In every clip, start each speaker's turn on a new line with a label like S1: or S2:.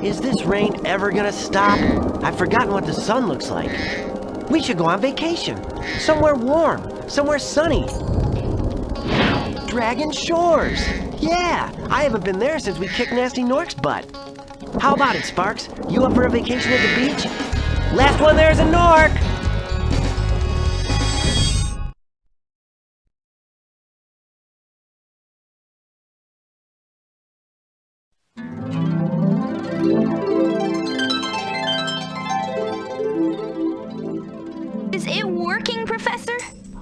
S1: Is this rain ever gonna stop? I've forgotten what the sun looks like. We should go on vacation. Somewhere warm, somewhere sunny. Dragon Shores! Yeah, I haven't been there since we kicked Nasty Nork's butt. How about it, Sparks? You up for a vacation at the beach? Last one there's a Nork!
S2: Is it working, Professor?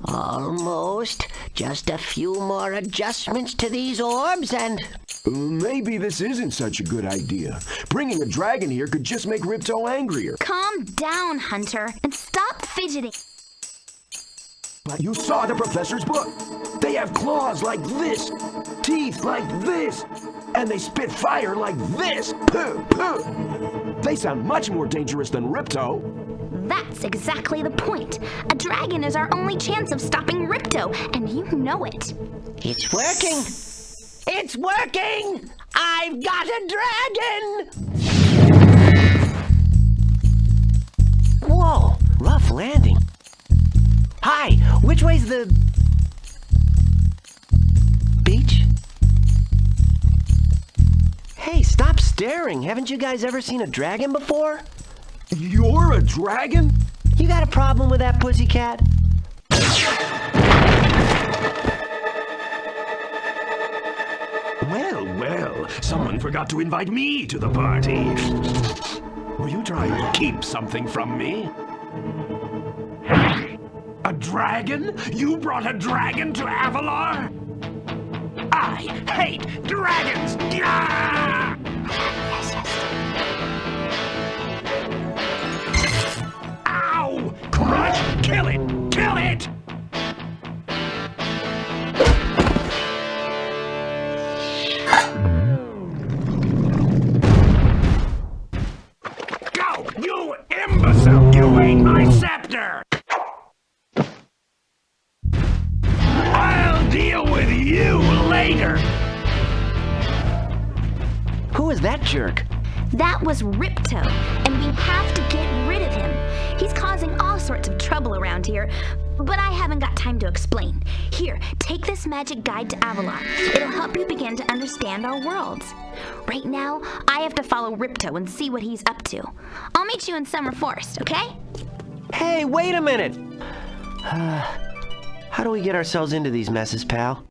S3: Almost. Just a few more adjustments to these orbs and...
S4: Maybe this isn't such a good idea. Bringing a dragon here could just make Ripto angrier.
S2: Calm down, Hunter, and stop fidgeting.
S4: But you saw the professor's book. They have claws like this, teeth like this, and they spit fire like this. Puh, puh. They sound much more dangerous than Ripto.
S2: That's exactly the point. A dragon is our only chance of stopping Ripto, and you know it.
S3: It's working! It's working! I've got a dragon!
S1: Whoa, rough landing. Hi, which way's the... beach? Hey, stop staring. Haven't you guys ever seen a dragon before?
S4: You're a dragon?
S1: You got a problem with that, pussycat?
S4: Well, someone forgot to invite me to the party. Were you trying to keep something from me? A dragon? You brought a dragon to Avalar? I hate dragons! Gah! Ow! Crush! Kill it! Kill it! Go! You imbecile! You ate my scepter! I'll deal with you later!
S1: Who is that jerk?
S2: That was Ripto, and we have to get rid of him. He's causing all sorts of trouble around here, but I haven't got time to explain. Here, take this magic guide to Avalar. It'll help you begin to understand our worlds. Right now, I have to follow Ripto and see what he's up to. I'll meet you in Summer Forest, okay?
S1: Hey, wait a minute! How do we get ourselves into these messes, pal?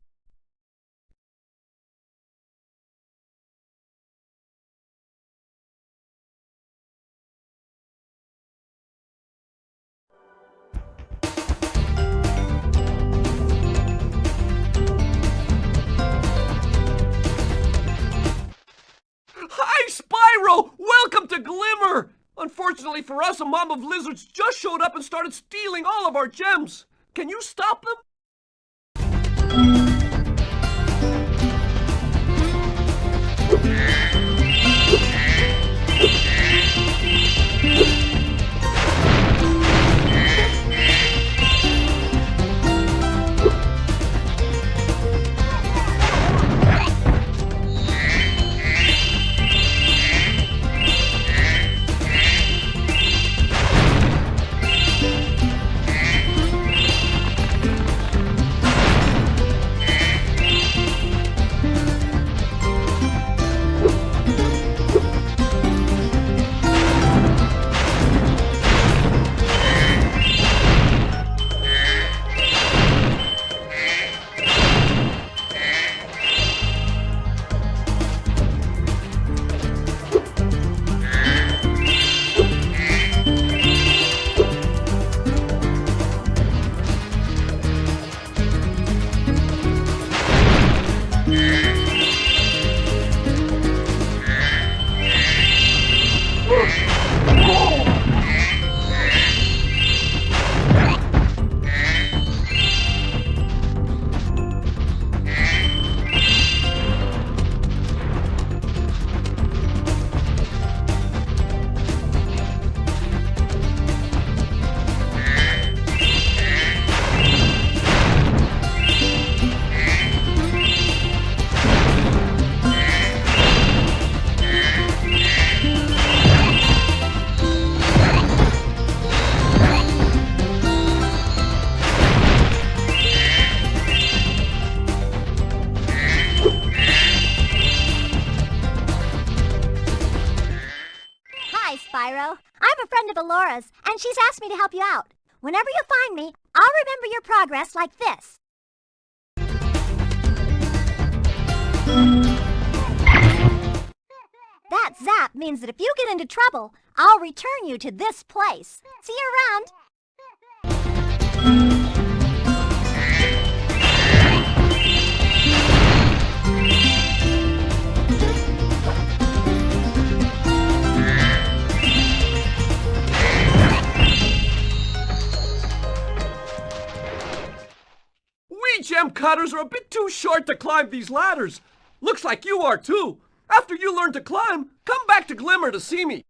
S5: Hi, Spyro! Welcome to Glimmer! Unfortunately for us, a mob of lizards just showed up and started stealing all of our gems. Can you stop them?
S6: Spyro. I'm a friend of Alora's, and she's asked me to help you out. Whenever you find me, I'll remember your progress like this. That zap means that if you get into trouble, I'll return you to this place. See you around.
S5: We gem cutters are a bit too short to climb these ladders. Looks like you are too. After you learn to climb, come back to Glimmer to see me.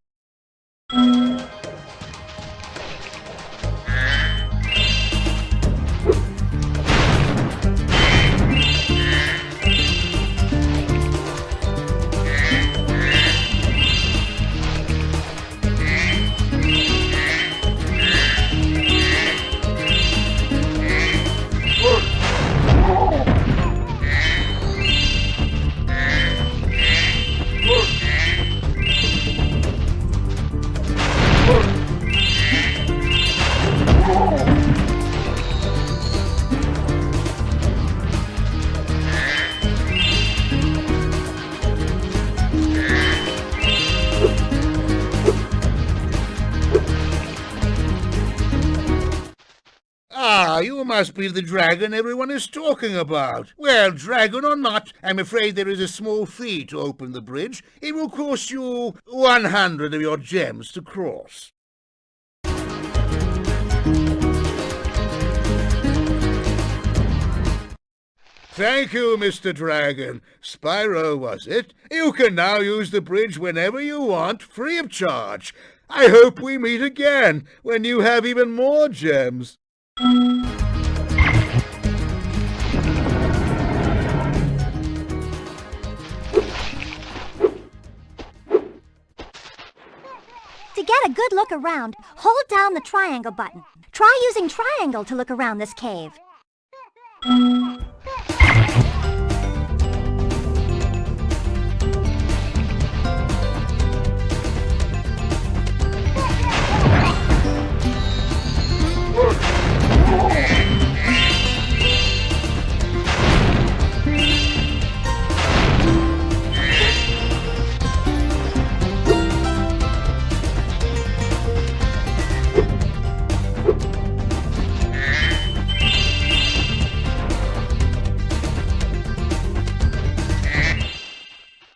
S7: Ah, you must be the dragon everyone is talking about. Well, dragon or not, I'm afraid there is a small fee to open the bridge. It will cost you 100 of your gems to cross. Thank you, Mr. Dragon. Spyro, was it? You can now use the bridge whenever you want, free of charge. I hope we meet again, when you have even more gems.
S6: To get a good look around, hold down the triangle button. Try using triangle to look around this cave.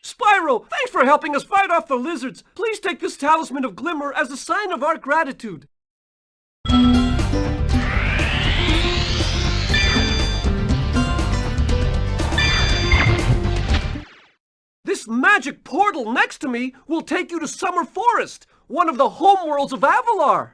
S5: Spyro, thanks for helping us fight off the lizards. Please take this talisman of Glimmer as a sign of our gratitude. This magic portal next to me will take you to Summer Forest, one of the homeworlds of Avalar.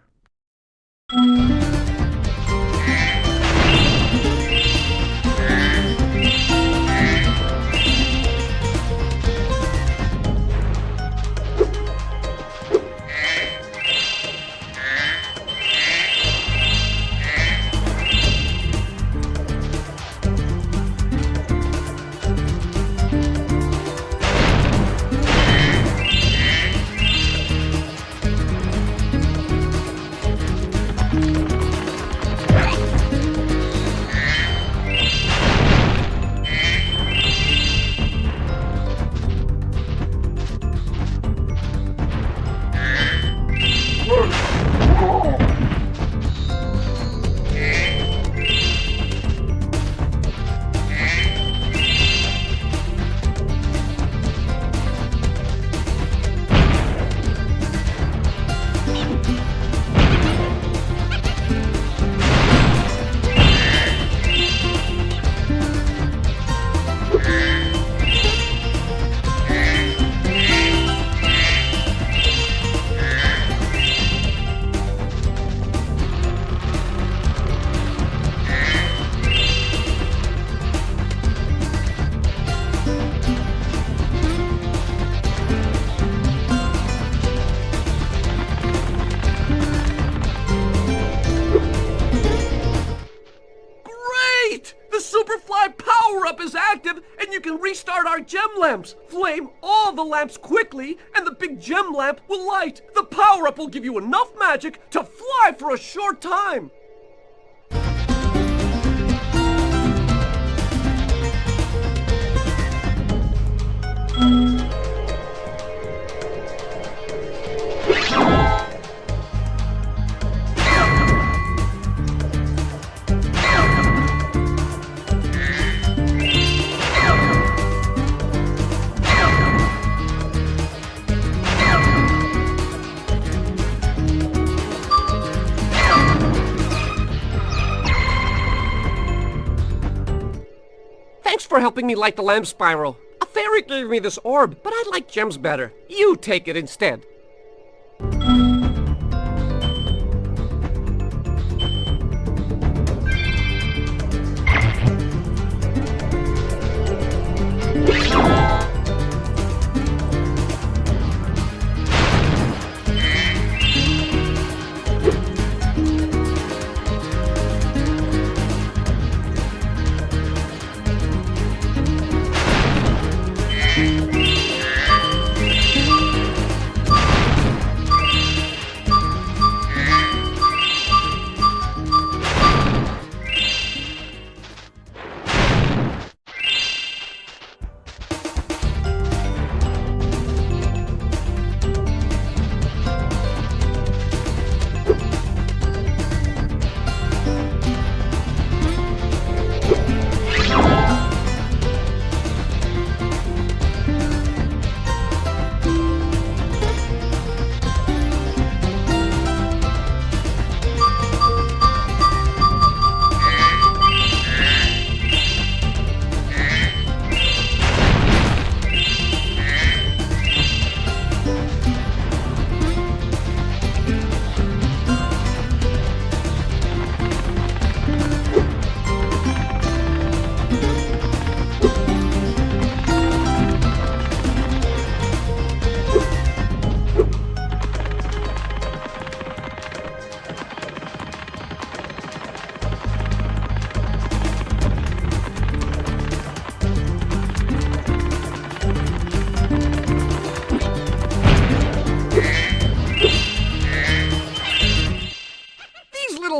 S5: our gem lamps. Flame all the lamps quickly, and the big gem lamp will light. The power-up will give you enough magic to fly for a short time. Thanks for helping me light the lamp, Spyro. A fairy gave me this orb, but I like gems better. You take it instead.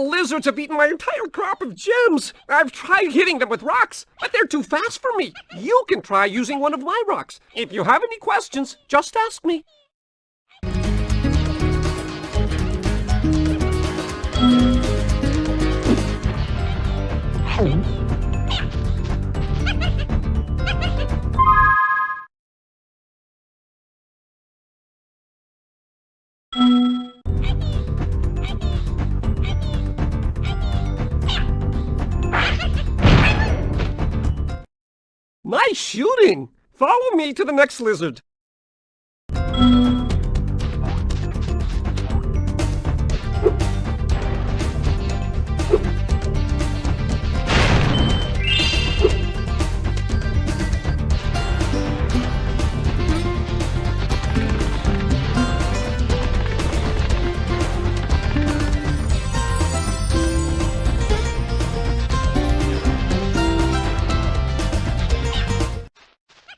S5: Lizards have eaten my entire crop of gems. I've tried hitting them with rocks, but they're too fast for me. You can try using one of my rocks. If you have any questions, just ask me. Nice shooting! Follow me to the next lizard.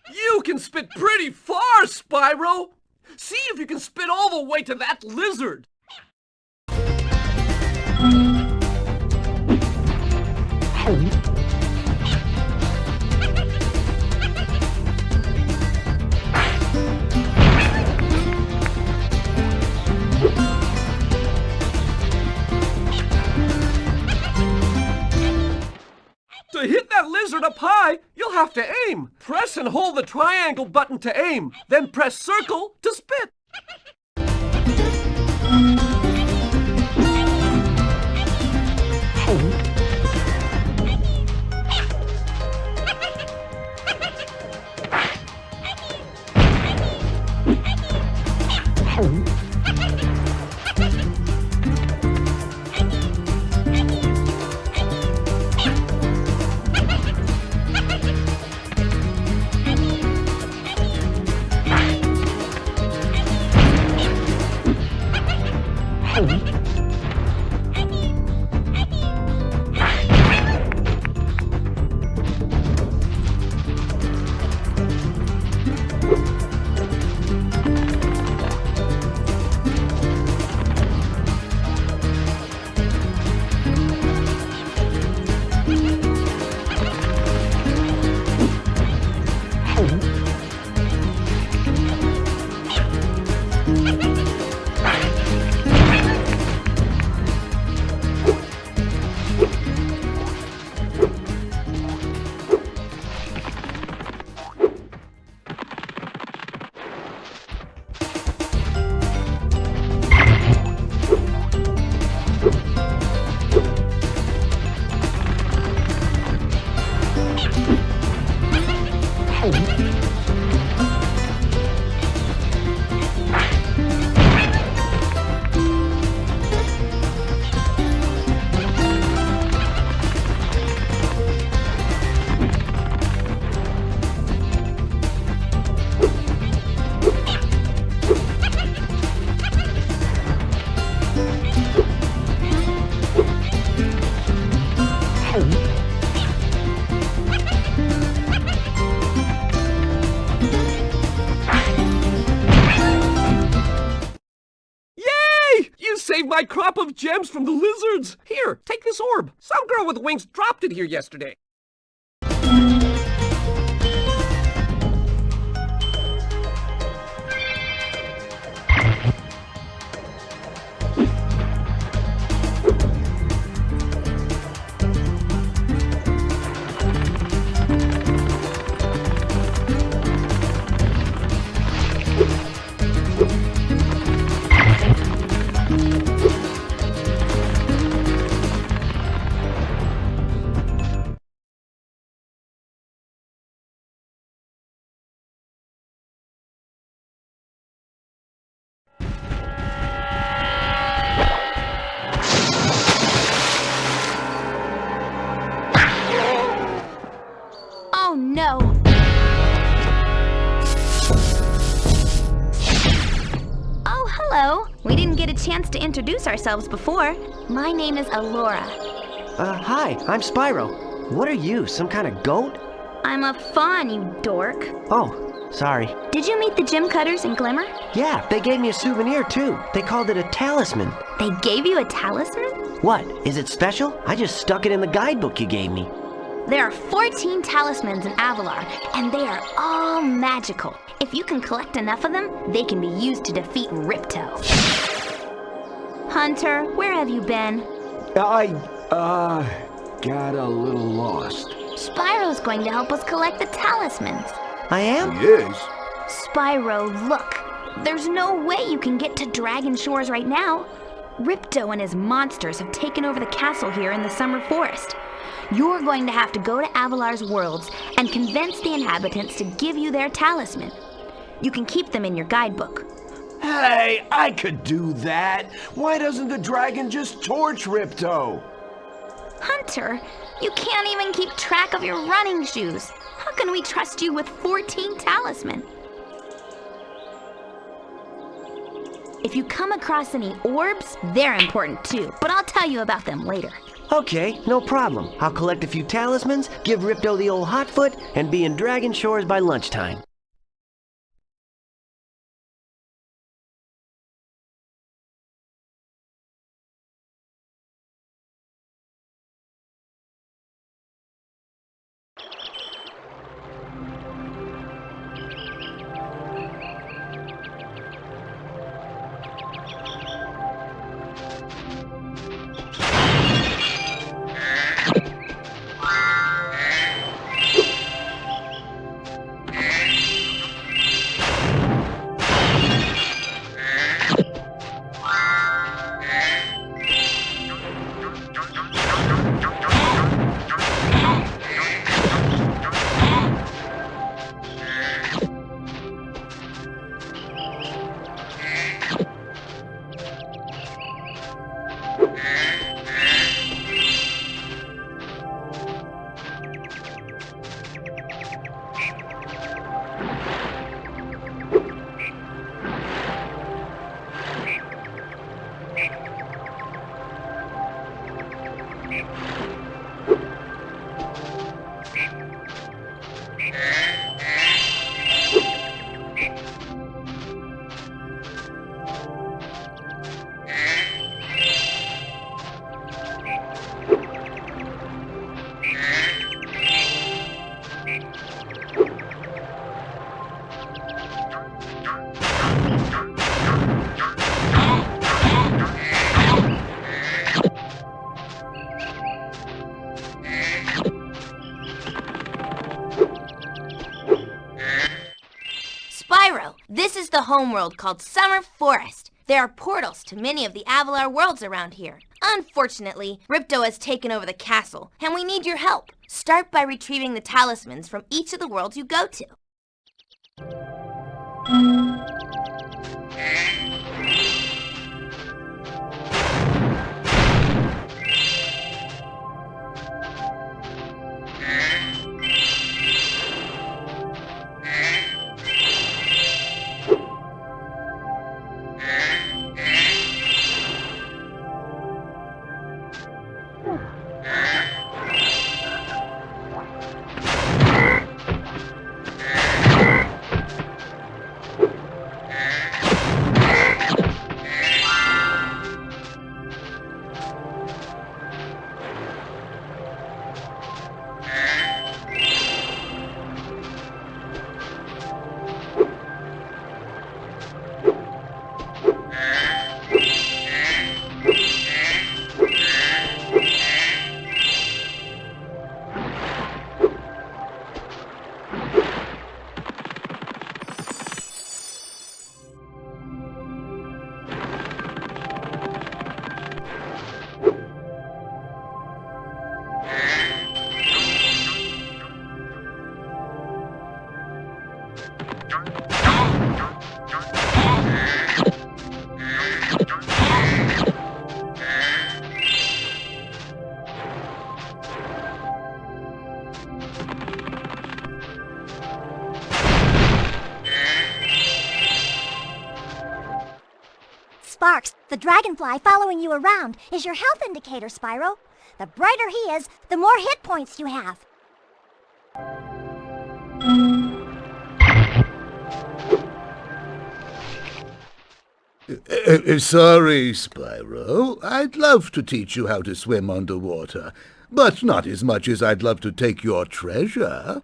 S5: You can spit pretty far, Spyro! See if you can spit all the way to that lizard! To hit that lizard up high, you'll have to aim. Press and hold the triangle button to aim, then press circle to spit. save my crop of gems from the lizards. Here, take this orb. Some girl with wings dropped it here yesterday.
S2: Oh no! Oh, hello. We didn't get a chance to introduce ourselves before. My name is Alora.
S1: Hi, I'm Spyro. What are you, some kind of goat?
S2: I'm a faun, you dork.
S1: Oh, sorry.
S2: Did you meet the gym cutters in Glimmer?
S1: Yeah, they gave me a souvenir too. They called it a talisman.
S2: They gave you a talisman?
S1: What, is it special? I just stuck it in the guidebook you gave me.
S2: There are 14 talismans in Avalar, and they are all magical. If you can collect enough of them, they can be used to defeat Ripto. Hunter, where have you been?
S4: I got a little lost.
S2: Spyro's going to help us collect the talismans.
S1: I am?
S7: Yes.
S2: Spyro, look. There's no way you can get to Dragon Shores right now. Ripto and his monsters have taken over the castle here in the Summer Forest. You're going to have to go to Avalar's worlds and convince the inhabitants to give you their talisman. You can keep them in your guidebook.
S4: Hey, I could do that. Why doesn't the dragon just torch Ripto?
S2: Hunter, you can't even keep track of your running shoes. How can we trust you with 14 talisman? If you come across any orbs, they're important too, but I'll tell you about them later.
S1: Okay, no problem. I'll collect a few talismans, give Ripto the old hot foot, and be in Dragon Shores by lunchtime.
S8: Spyro, this is the homeworld called Summer Forest. There are portals to many of the Avalar worlds around here. Unfortunately, Ripto has taken over the castle, and we need your help. Start by retrieving the talismans from each of the worlds you go to.
S6: Sparks, the dragonfly following you around, is your health indicator, Spyro. The brighter he is, the more hit points you have.
S7: Sorry, Spyro. I'd love to teach you how to swim underwater, but not as much as I'd love to take your treasure.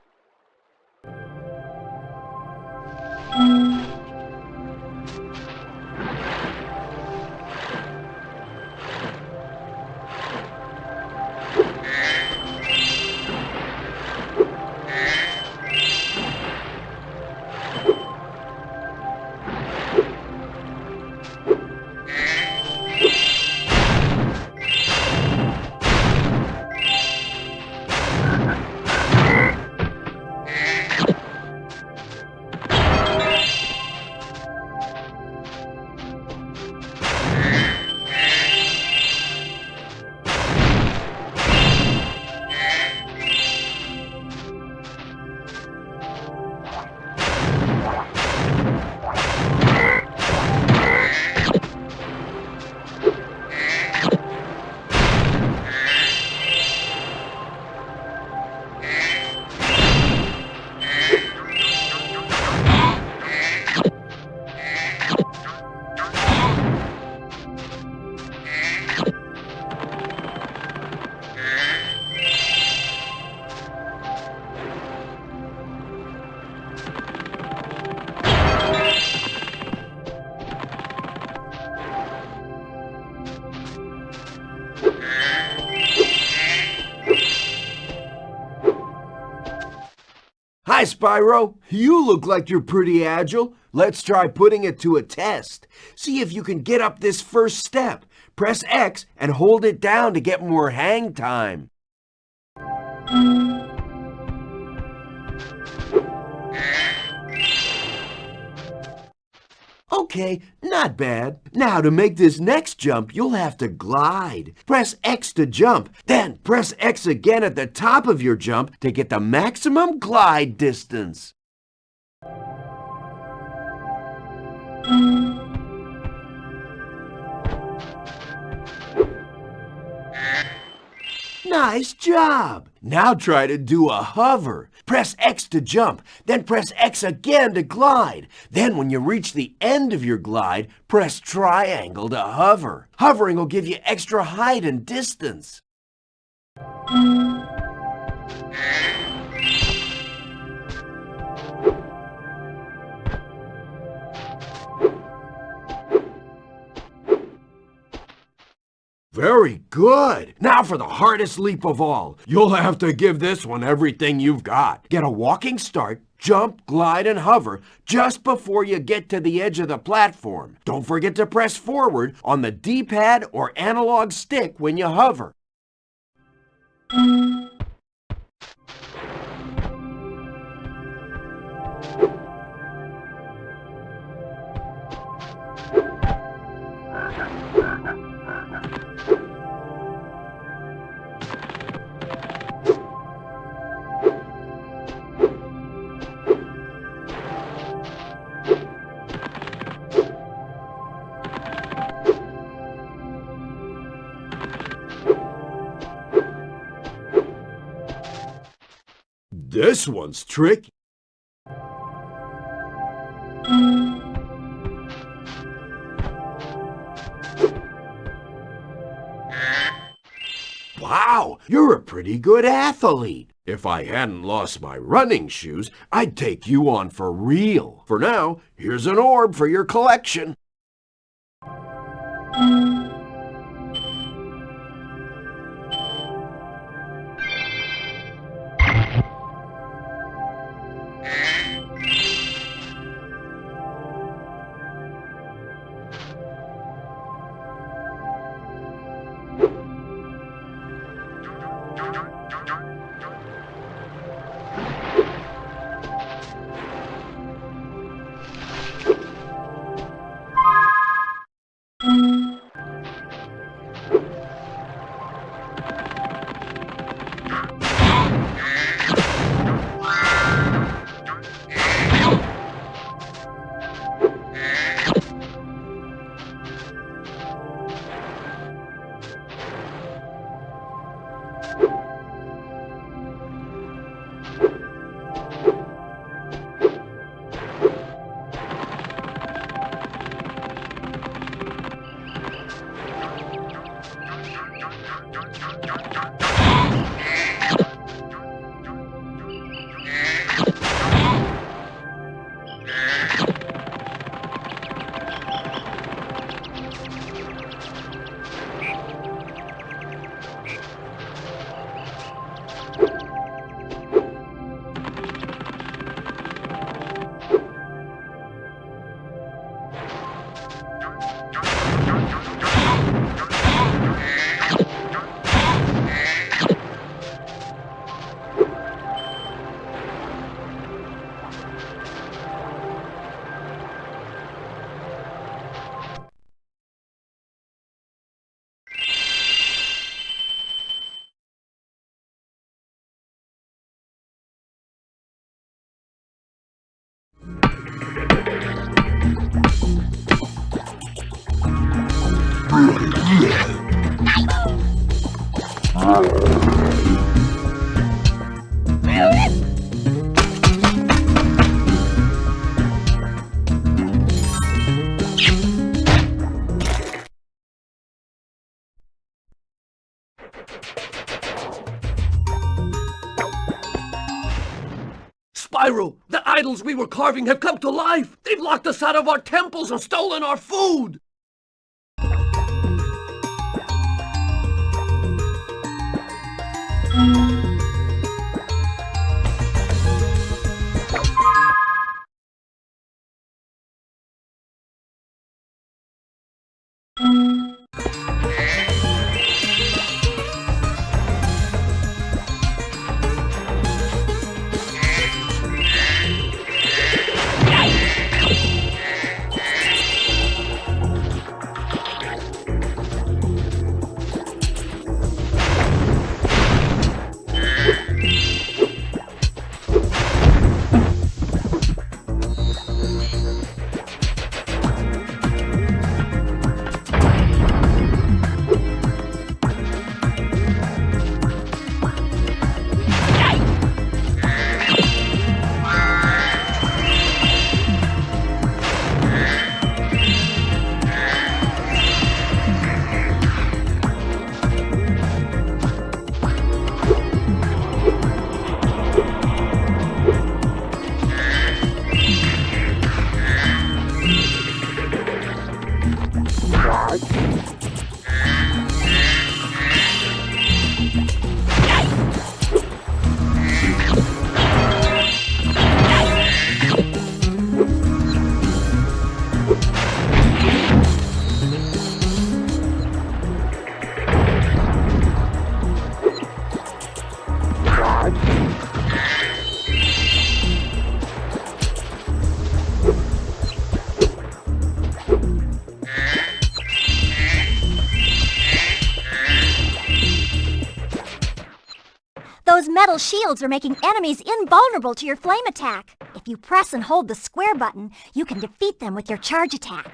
S4: Hi, Spyro. You look like you're pretty agile. Let's try putting it to a test. See if you can get up this first step. Press X and hold it down to get more hang time. Okay, not bad. Now to make this next jump, you'll have to glide. Press X to jump, then press X again at the top of your jump to get the maximum glide distance. Nice job! Now try to do a hover. Press X to jump, then press X again to glide. Then when you reach the end of your glide, press triangle to hover. Hovering will give you extra height and distance. Very good. Now for the hardest leap of all. You'll have to give this one everything you've got. Get a walking start, jump, glide, and hover just before you get to the edge of the platform. Don't forget to press forward on the D-pad or analog stick when you hover. This one's tricky. Wow, you're a pretty good athlete. If I hadn't lost my running shoes, I'd take you on for real. For now, here's an orb for your collection.
S5: Spyro, the idols we were carving have come to life! They've locked us out of our temples and stolen our food!
S6: Those metal shields are making enemies invulnerable to your flame attack. If you press and hold the square button, you can defeat them with your charge attack.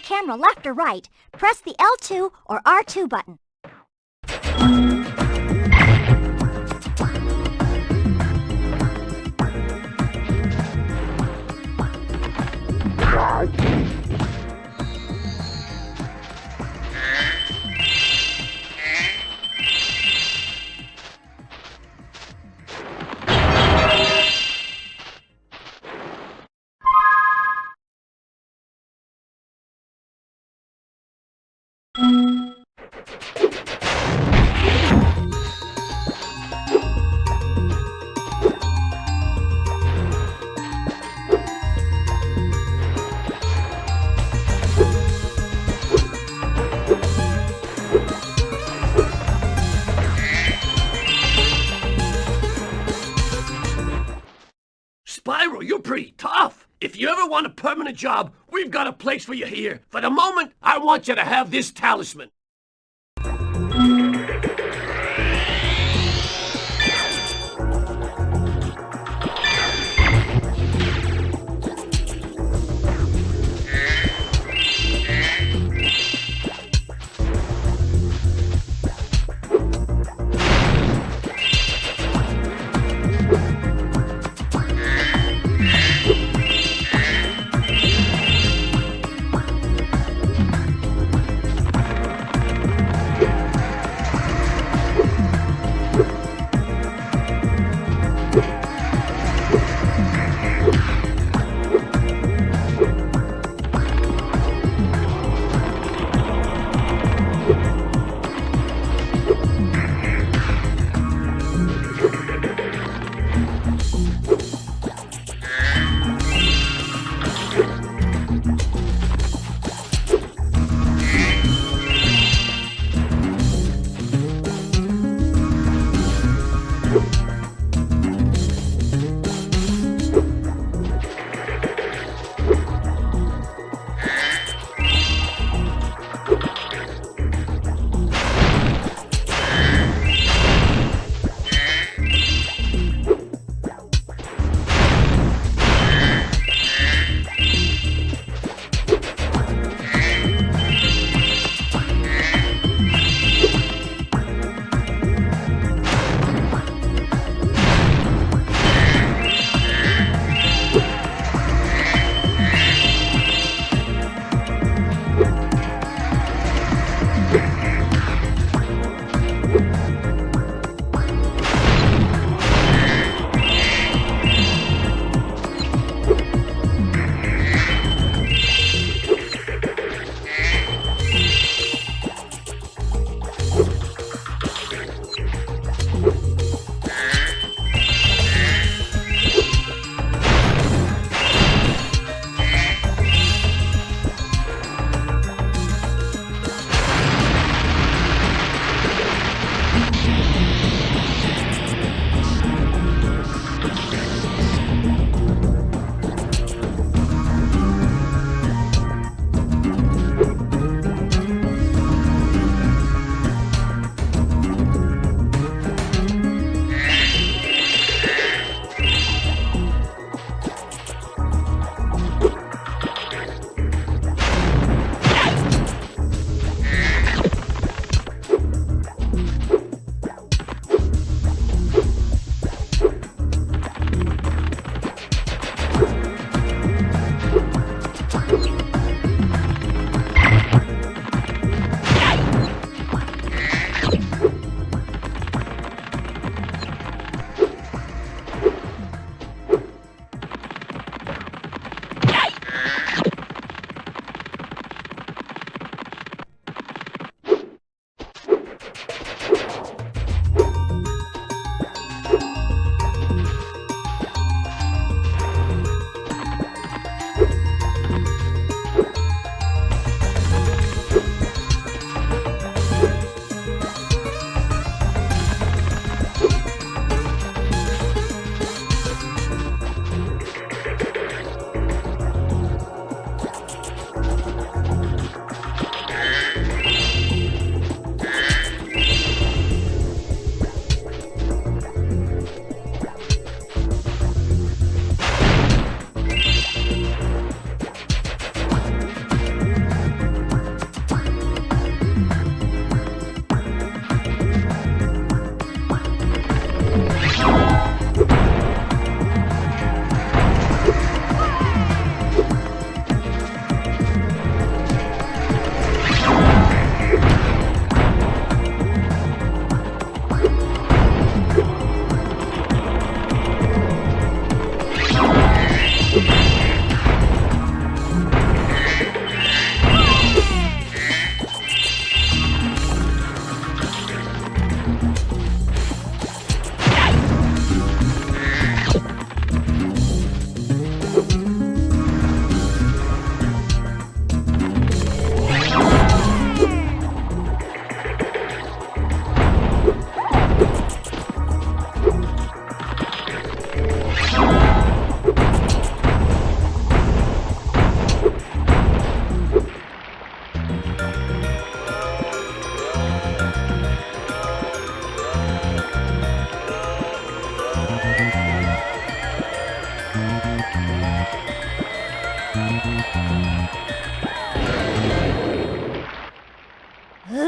S6: Camera left or right, press the L2 or R2 button.
S5: Spyro, you're pretty tough. If you ever want a permanent job, we've got a place for you here. For the moment, I want you to have this talisman.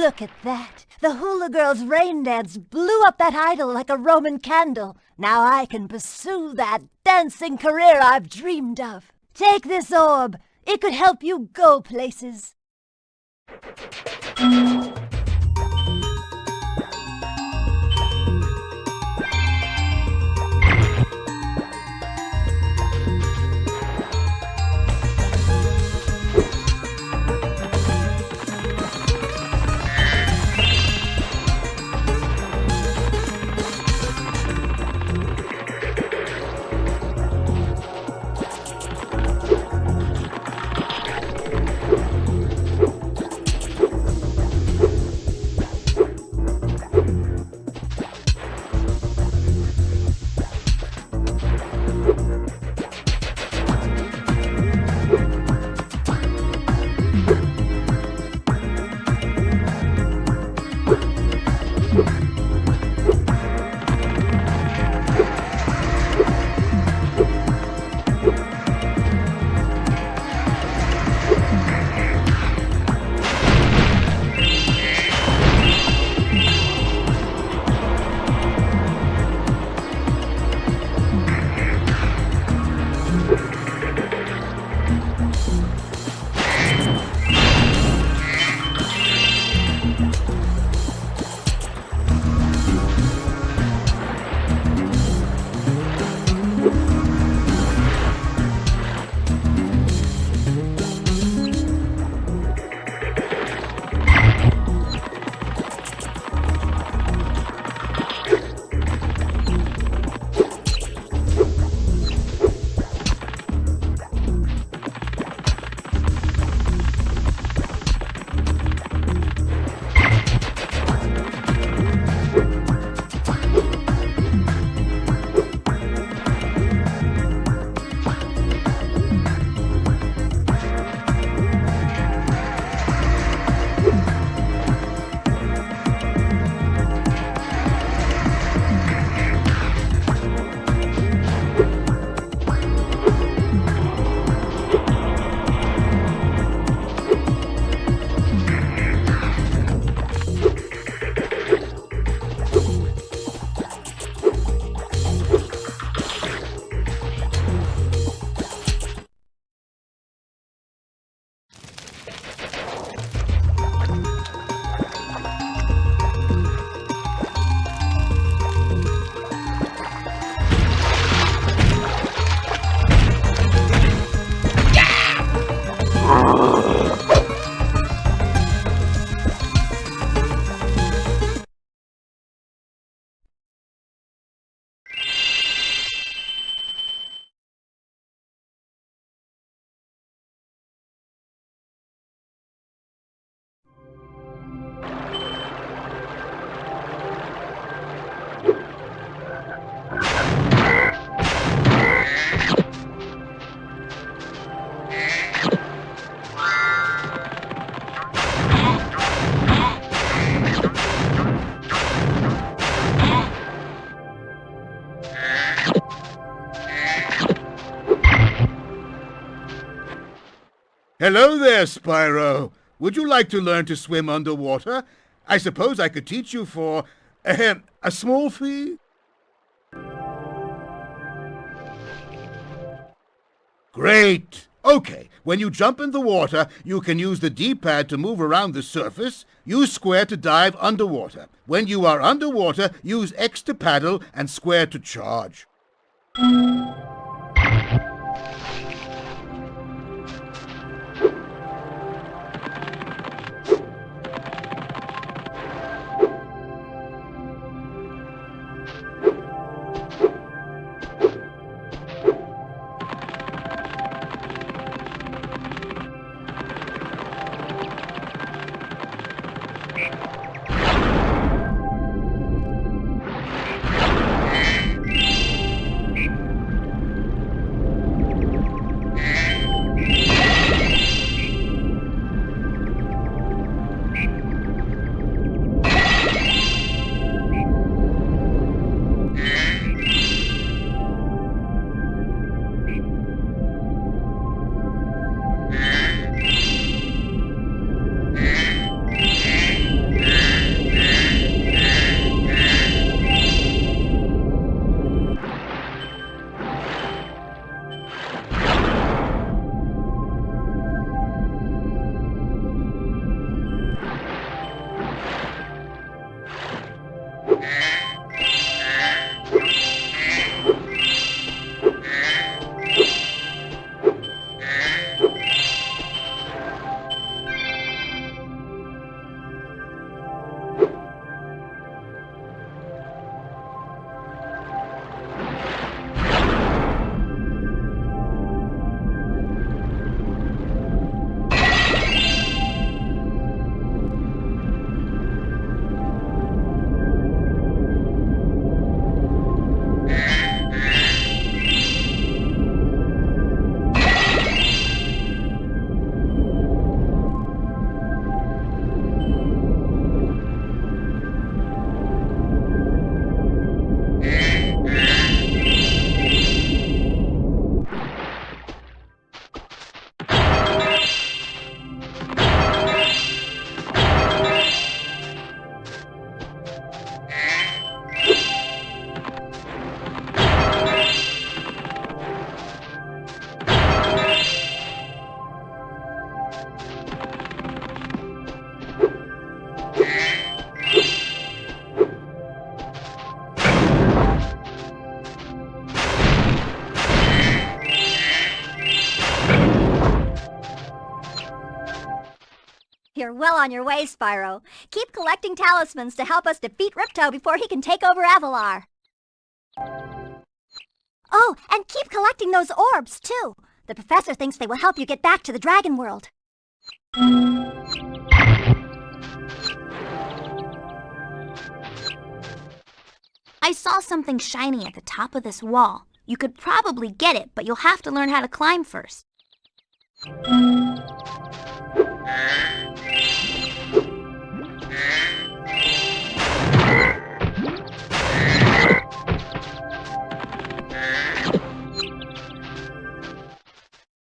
S6: Look at that. The hula girl's rain dance blew up that idol like a Roman candle. Now I can pursue that dancing career I've dreamed of. Take this orb. It could help you go places.
S7: Hello there, Spyro. Would you like to learn to swim underwater? I suppose I could teach you for a small fee? Great! Okay, when you jump in the water, you can use the D-pad to move around the surface, use square to dive underwater. When you are underwater, use X to paddle and square to charge.
S6: You're well on your way, Spyro. Keep collecting talismans to help us defeat Ripto before he can take over Avalar. Oh, and keep collecting those orbs, too. The professor thinks they will help you get back to the Dragon World.
S2: I saw something shiny at the top of this wall. You could probably get it, but you'll have to learn how to climb first.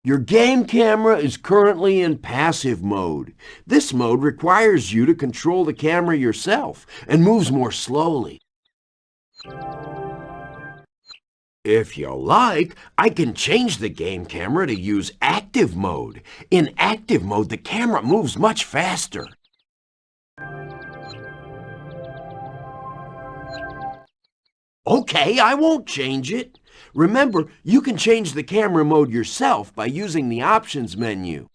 S4: Your game camera is currently in passive mode. This mode requires you to control the camera yourself and moves more slowly. If you like, I can change the game camera to use active mode. In active mode, the camera moves much faster. Okay, I won't change it. Remember, you can change the camera mode yourself by using the options menu.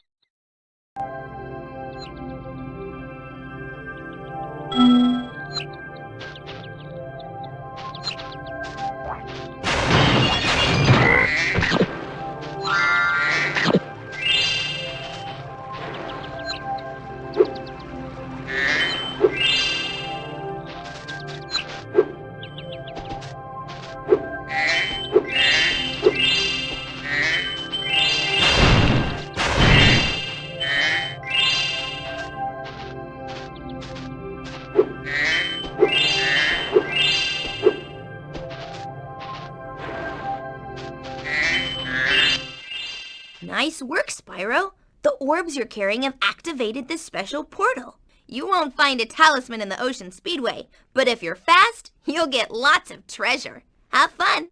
S8: Nice work, Spyro. The orbs you're carrying have activated this special portal. You won't find a talisman in the ocean Speedway, but if you're fast, you'll get lots of treasure. Have fun!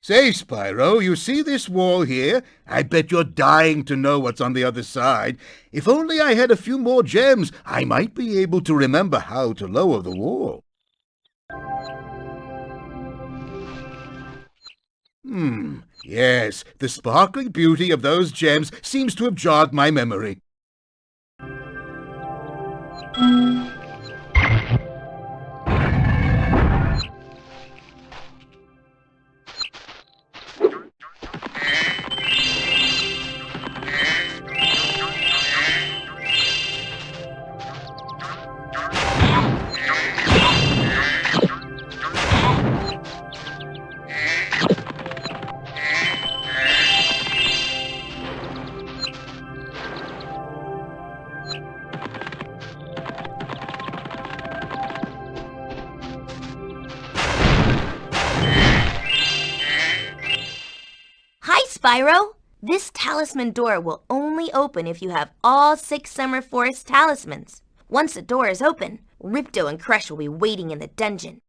S7: Say, Spyro, you see this wall here? I bet you're dying to know what's on the other side. If only I had a few more gems, I might be able to remember how to lower the wall. Yes, the sparkling beauty of those gems seems to have jogged my memory.
S8: Spyro, this talisman door will only open if you have all 6 Summer Forest talismans. Once the door is open, Ripto and Crush will be waiting in the dungeon.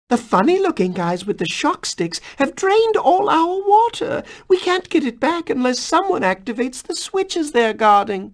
S5: The funny-looking guys with the shock sticks have drained all our water. We can't get it back unless someone activates the switches they're guarding.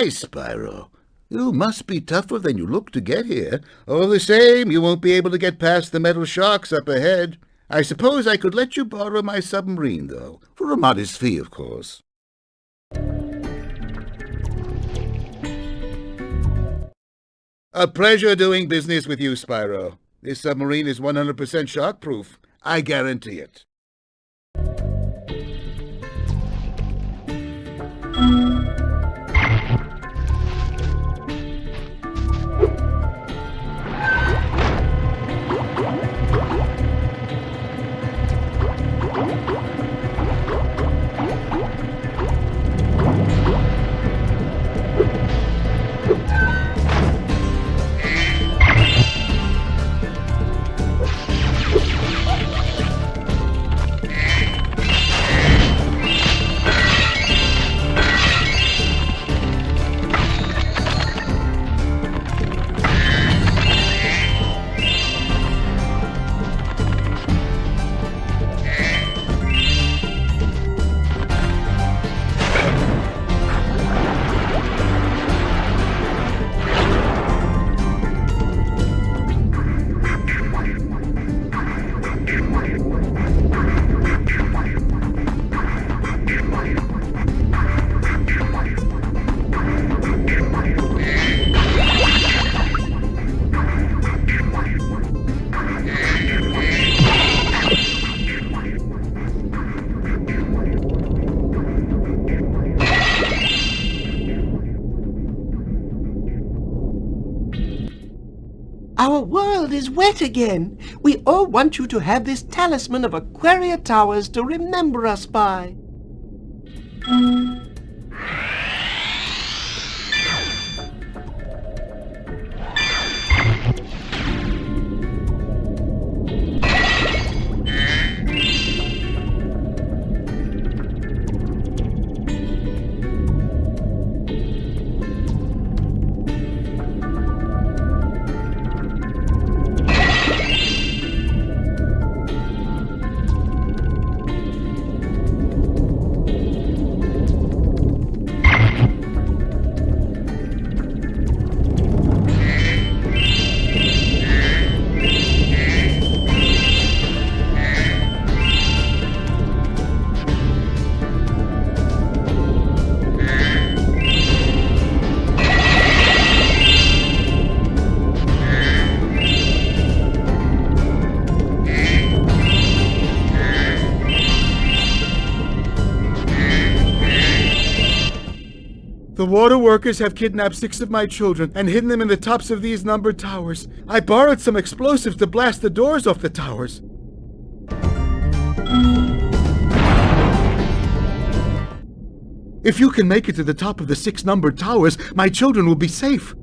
S7: Hi, Spyro. You must be tougher than you look to get here. All the same, you won't be able to get past the metal sharks up ahead. I suppose I could let you borrow my submarine, though, for a modest fee, of course. A pleasure doing business with you, Spyro. This submarine is 100% shark-proof. I guarantee it.
S9: Our world is wet again. We all want you to have this talisman of Aquaria Towers to remember us by.
S7: The water workers have kidnapped 6 of my children and hidden them in the tops of these numbered towers. I borrowed some explosives to blast the doors off the towers. If you can make it to the top of the 6 numbered towers, my children will be safe.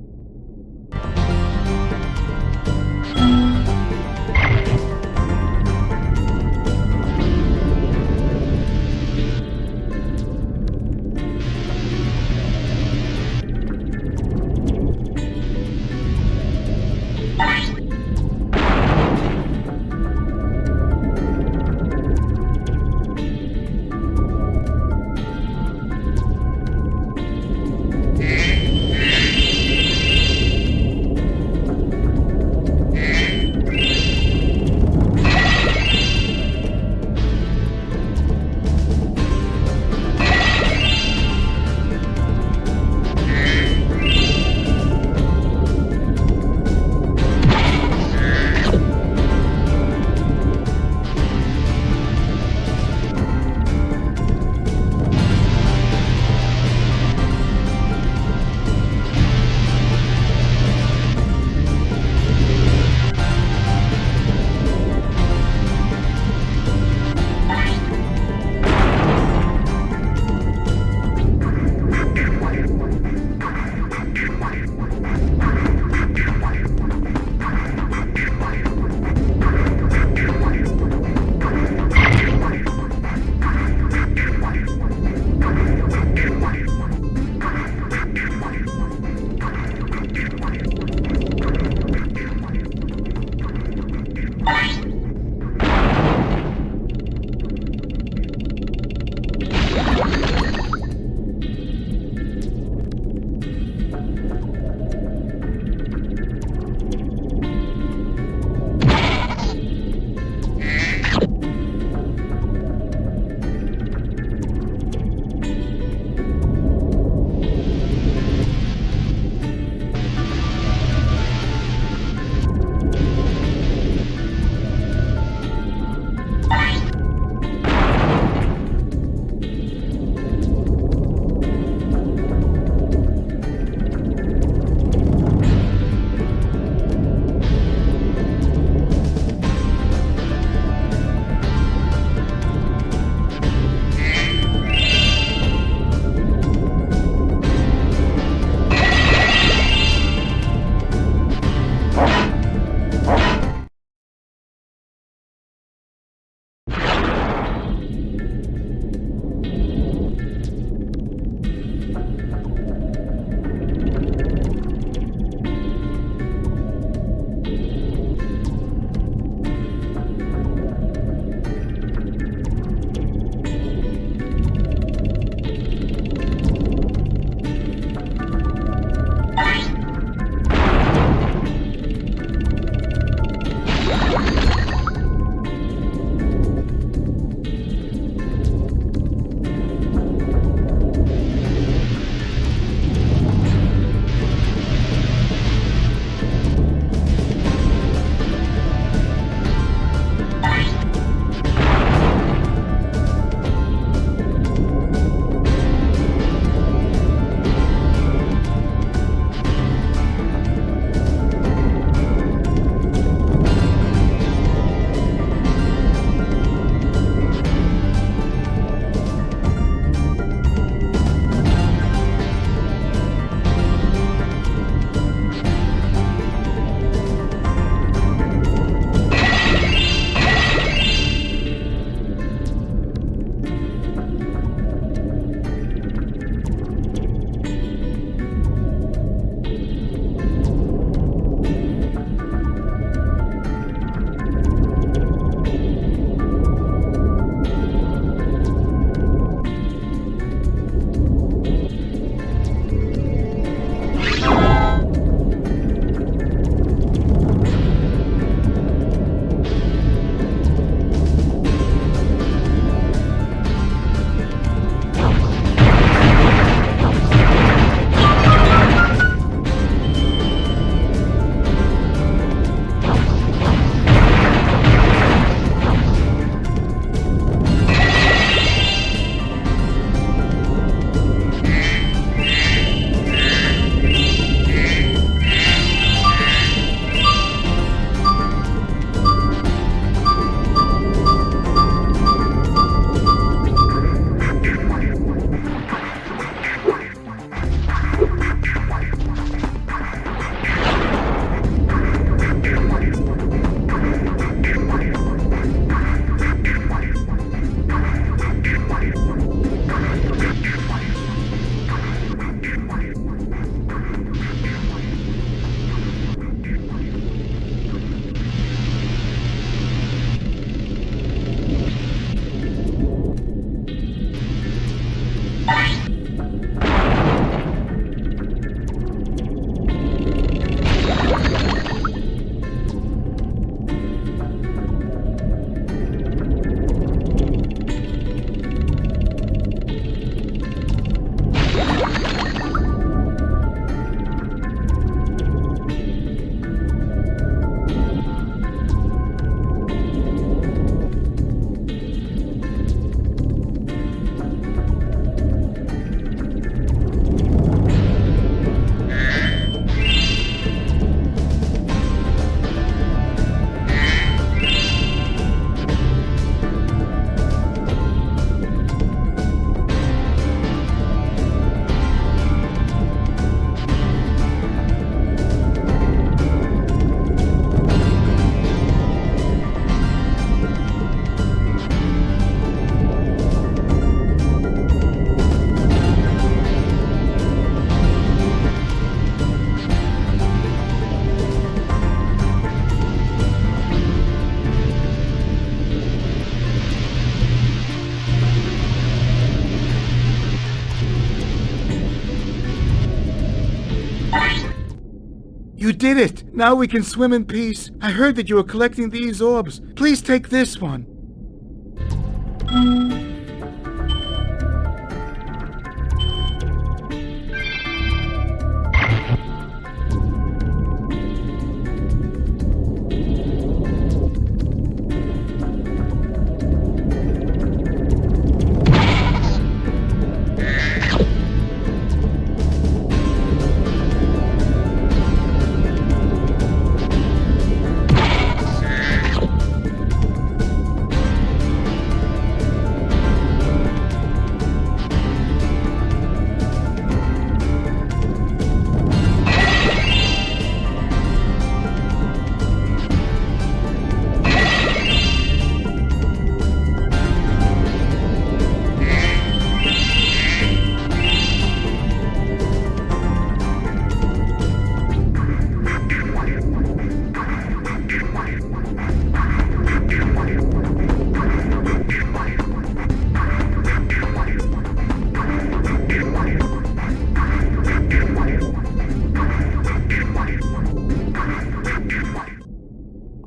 S7: You did it! Now we can swim in peace. I heard that you were collecting these orbs. Please take this one.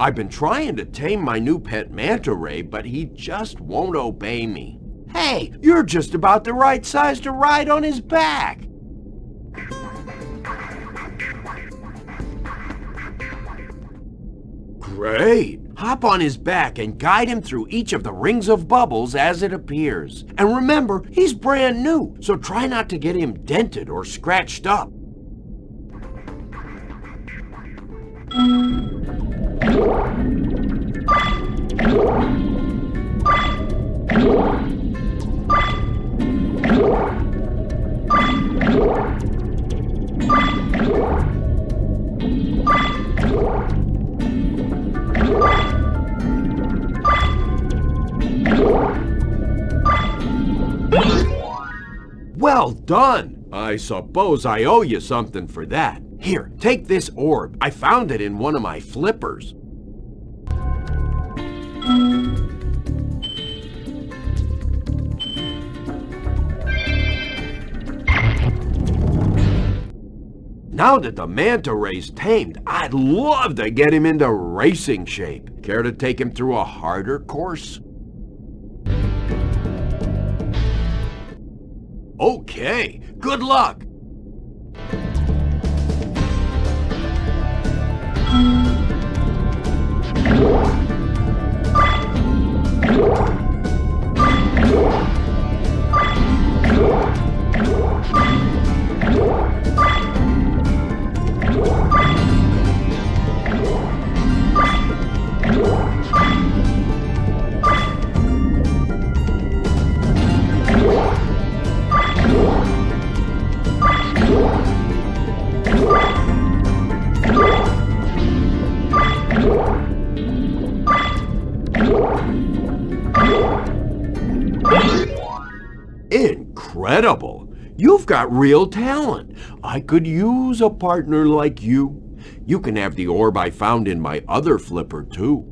S10: I've been trying to tame my new pet manta ray, but he just won't obey me. Hey, you're just about the right size to ride on his back. Great! Hop on his back and guide him through each of the rings of bubbles as it appears. And remember, he's brand new, so try not to get him dented or scratched up. Well done! I suppose I owe you something for that. Here, take this orb. I found it in one of my flippers. Now that the manta ray's tamed, I'd love to get him into racing shape. Care to take him through a harder course? Okay, good luck! Incredible! You've got real talent. I could use a partner like you. You can have the orb I found in my other flipper, too.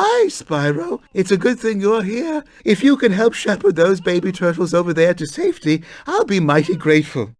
S7: Hi, Spyro. It's a good thing you're here. If you can help shepherd those baby turtles over there to safety, I'll be mighty grateful.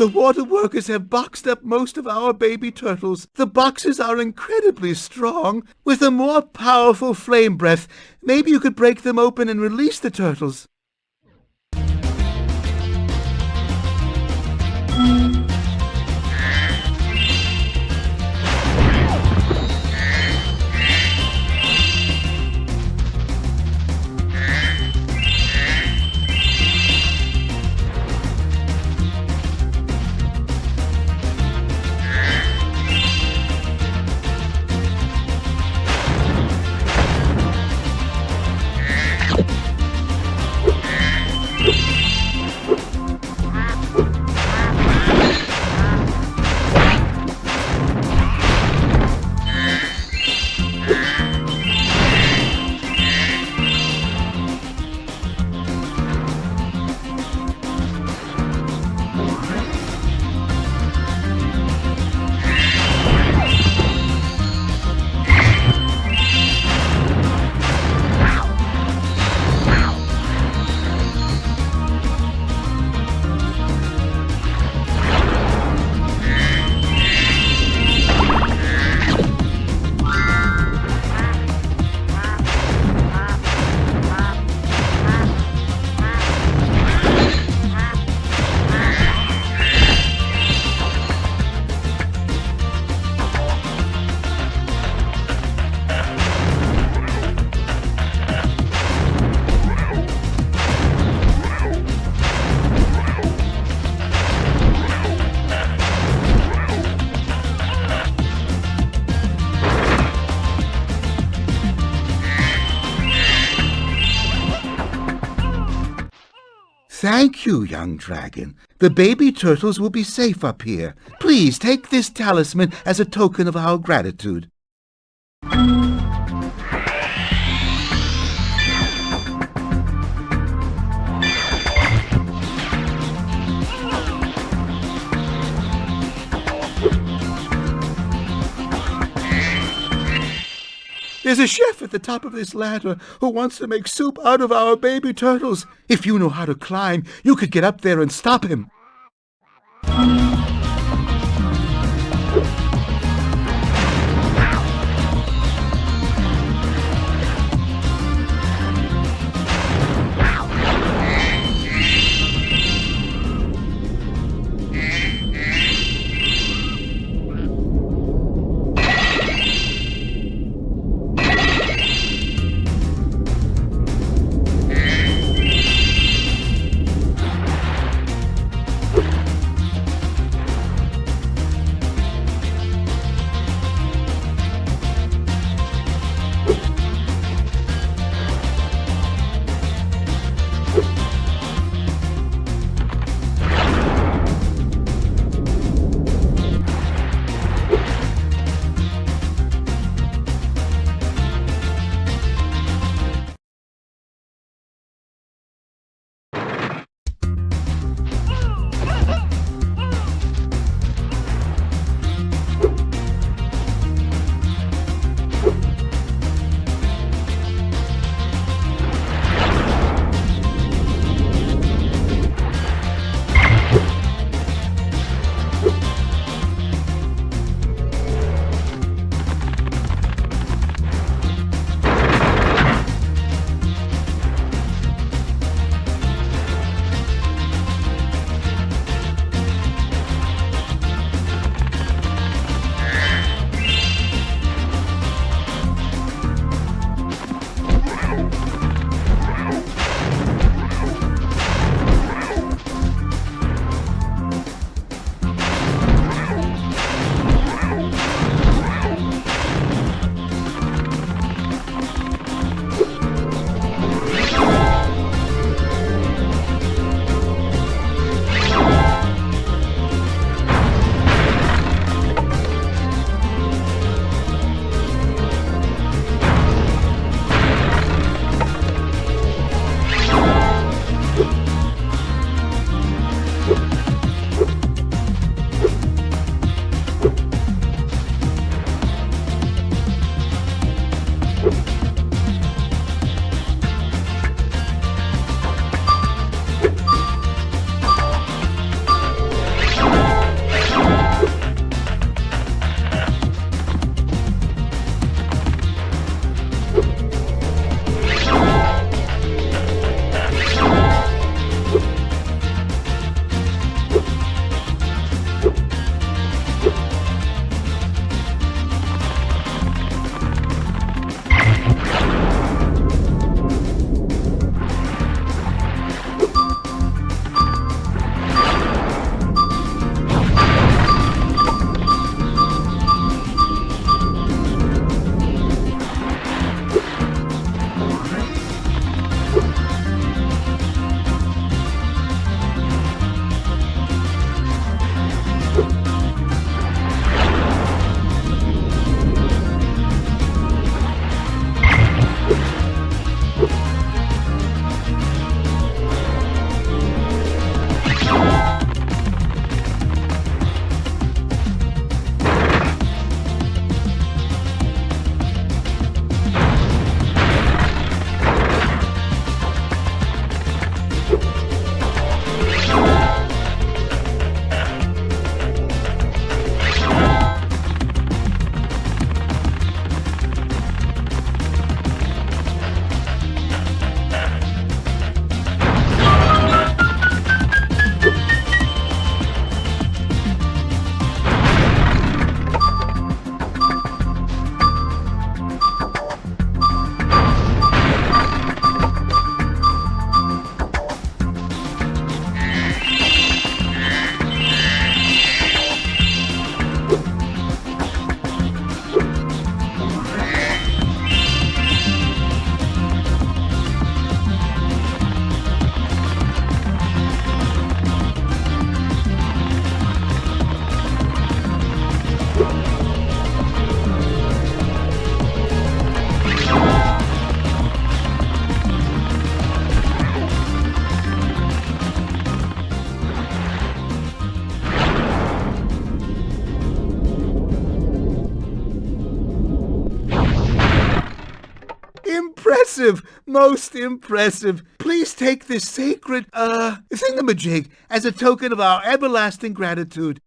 S7: The water workers have boxed up most of our baby turtles. The boxes are incredibly strong. With a more powerful flame breath, maybe you could break them open and release the turtles. Thank you, young dragon. The baby turtles will be safe up here. Please take this talisman as a token of our gratitude. There's a chef at the top of this ladder who wants to make soup out of our baby turtles. If you know how to climb, you could get up there and stop him. impressive, most impressive. Please take this sacred, thingamajig as a token of our everlasting gratitude.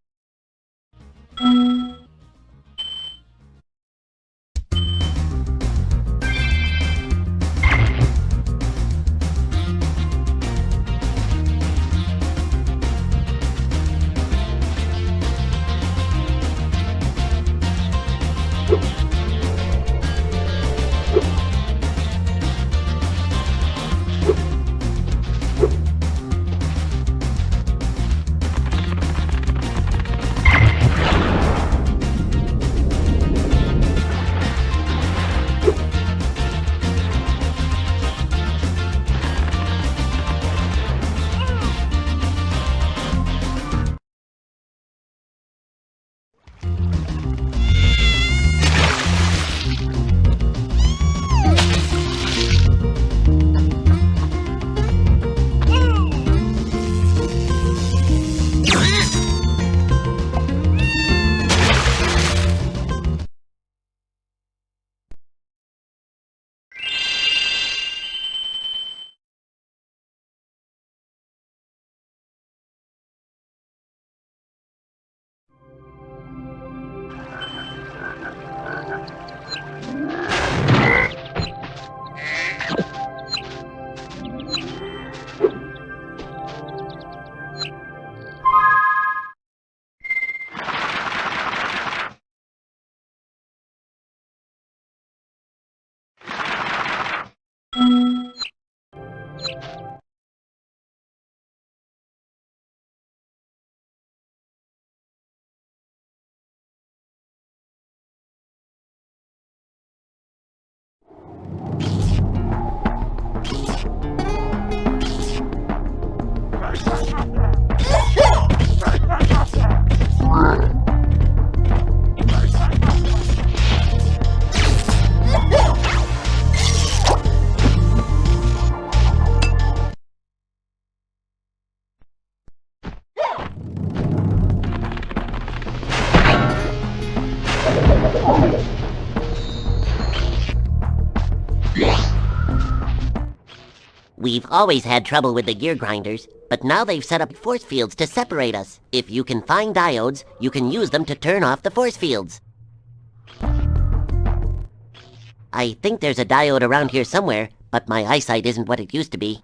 S3: We've always had trouble with the gear grinders, but now they've set up force fields to separate us. If you can find diodes, you can use them to turn off the force fields. I think there's a diode around here somewhere, but my eyesight isn't what it used to be.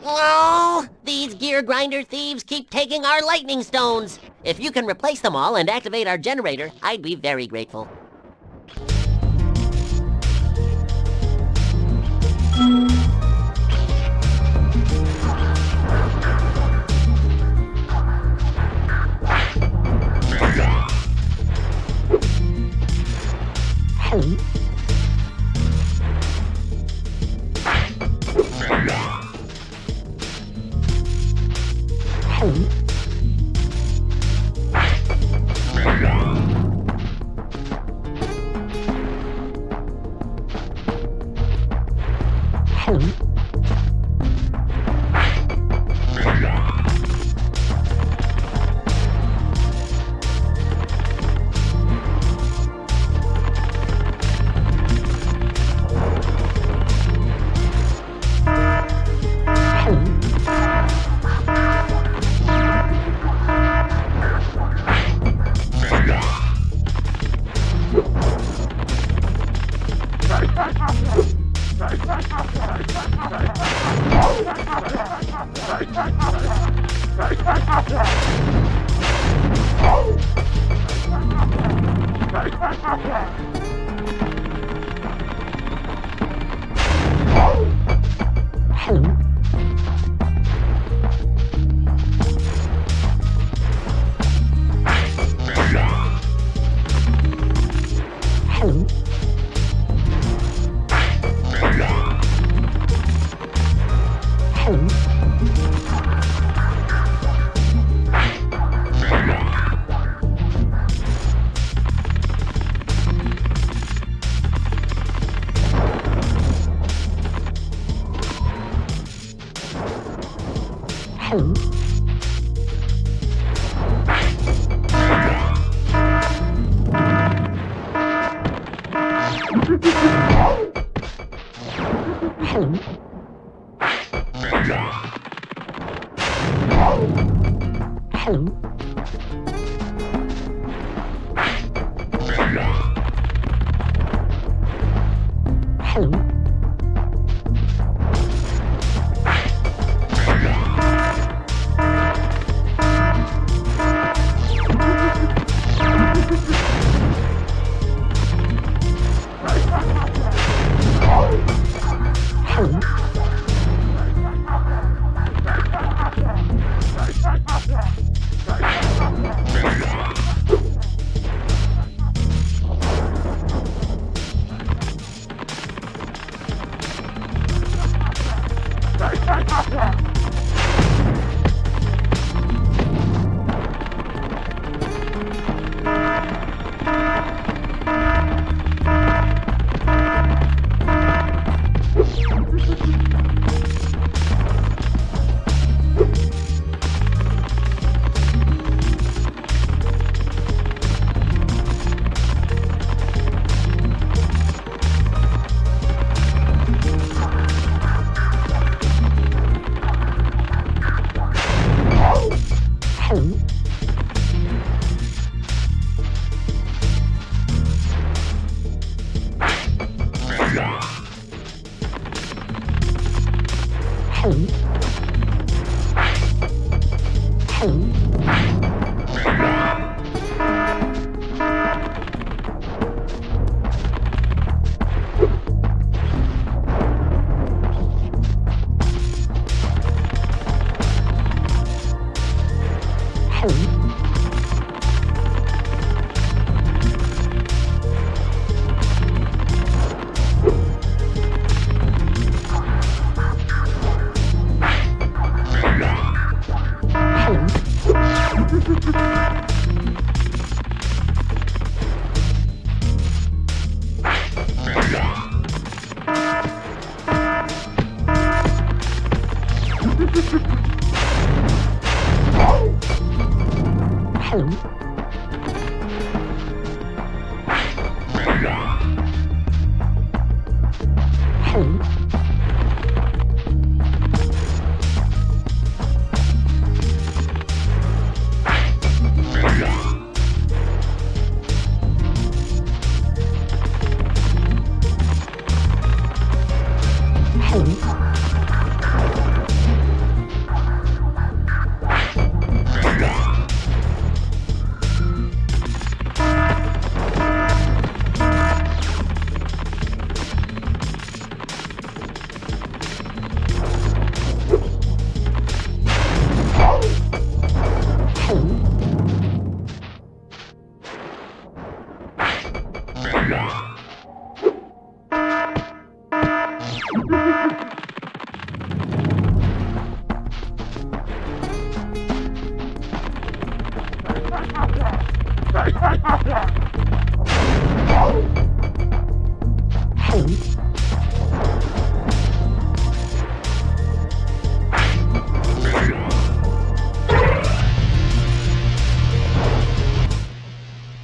S3: Oh, these gear grinder thieves keep taking our lightning stones. If you can replace them all and activate our generator, I'd be very grateful.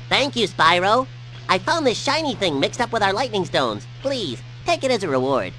S3: Thank you, Spyro. I found this shiny thing mixed up with our lightning stones. Please, take it as a reward.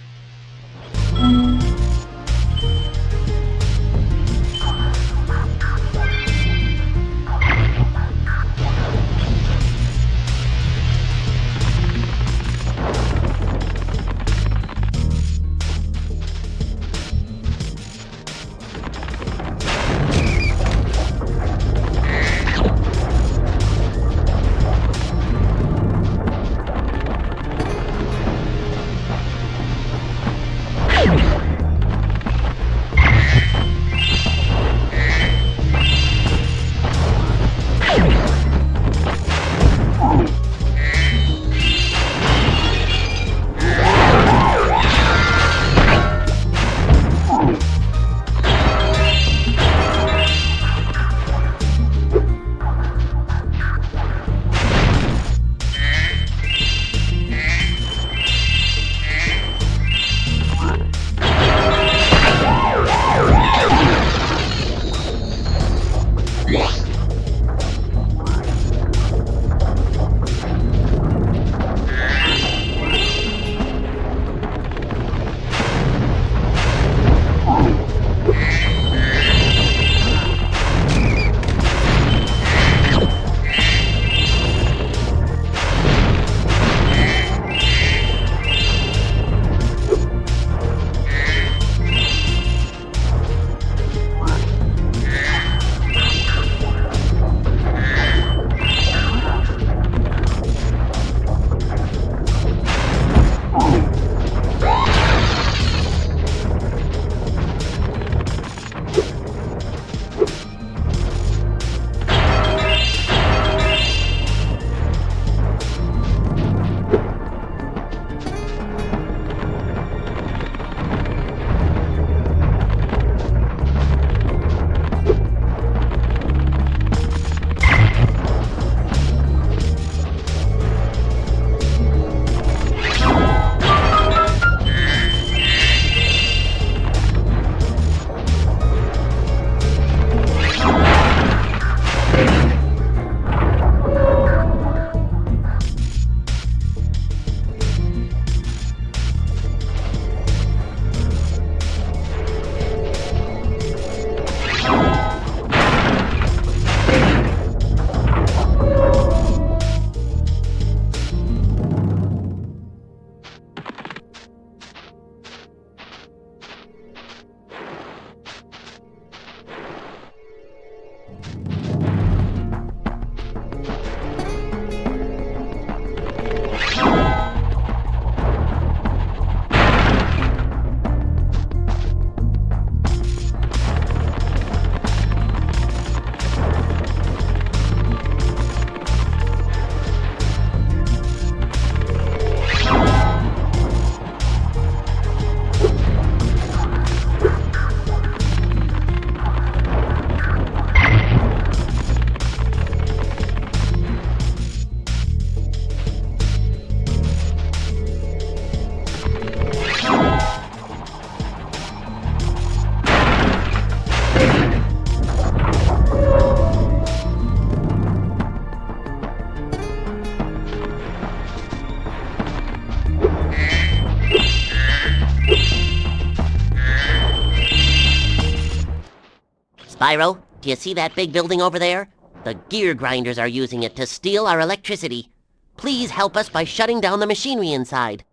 S3: Spyro, do you see that big building over there? The gear grinders are using it to steal our electricity. Please help us by shutting down the machinery inside.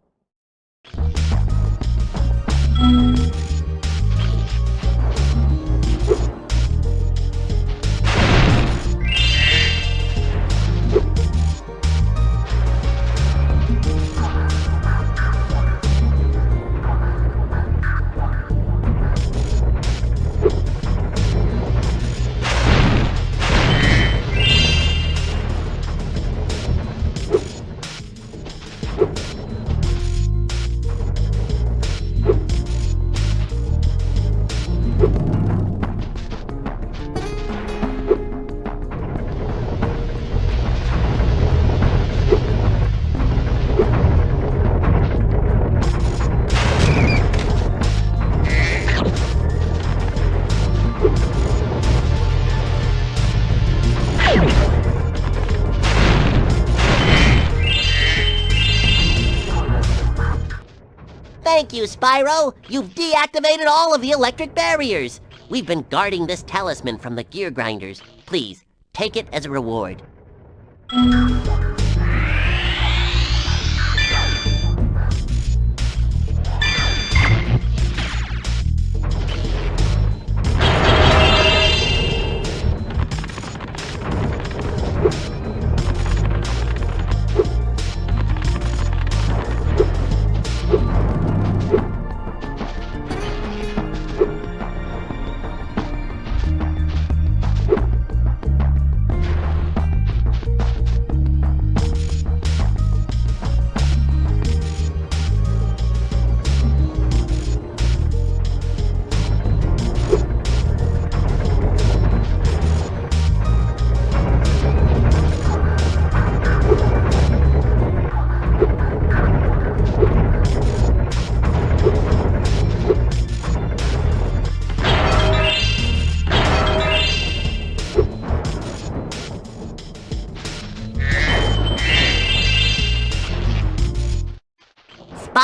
S3: Thank you, Spyro. You've deactivated all of the electric barriers. We've been guarding this talisman from the gear grinders. Please, take it as a reward.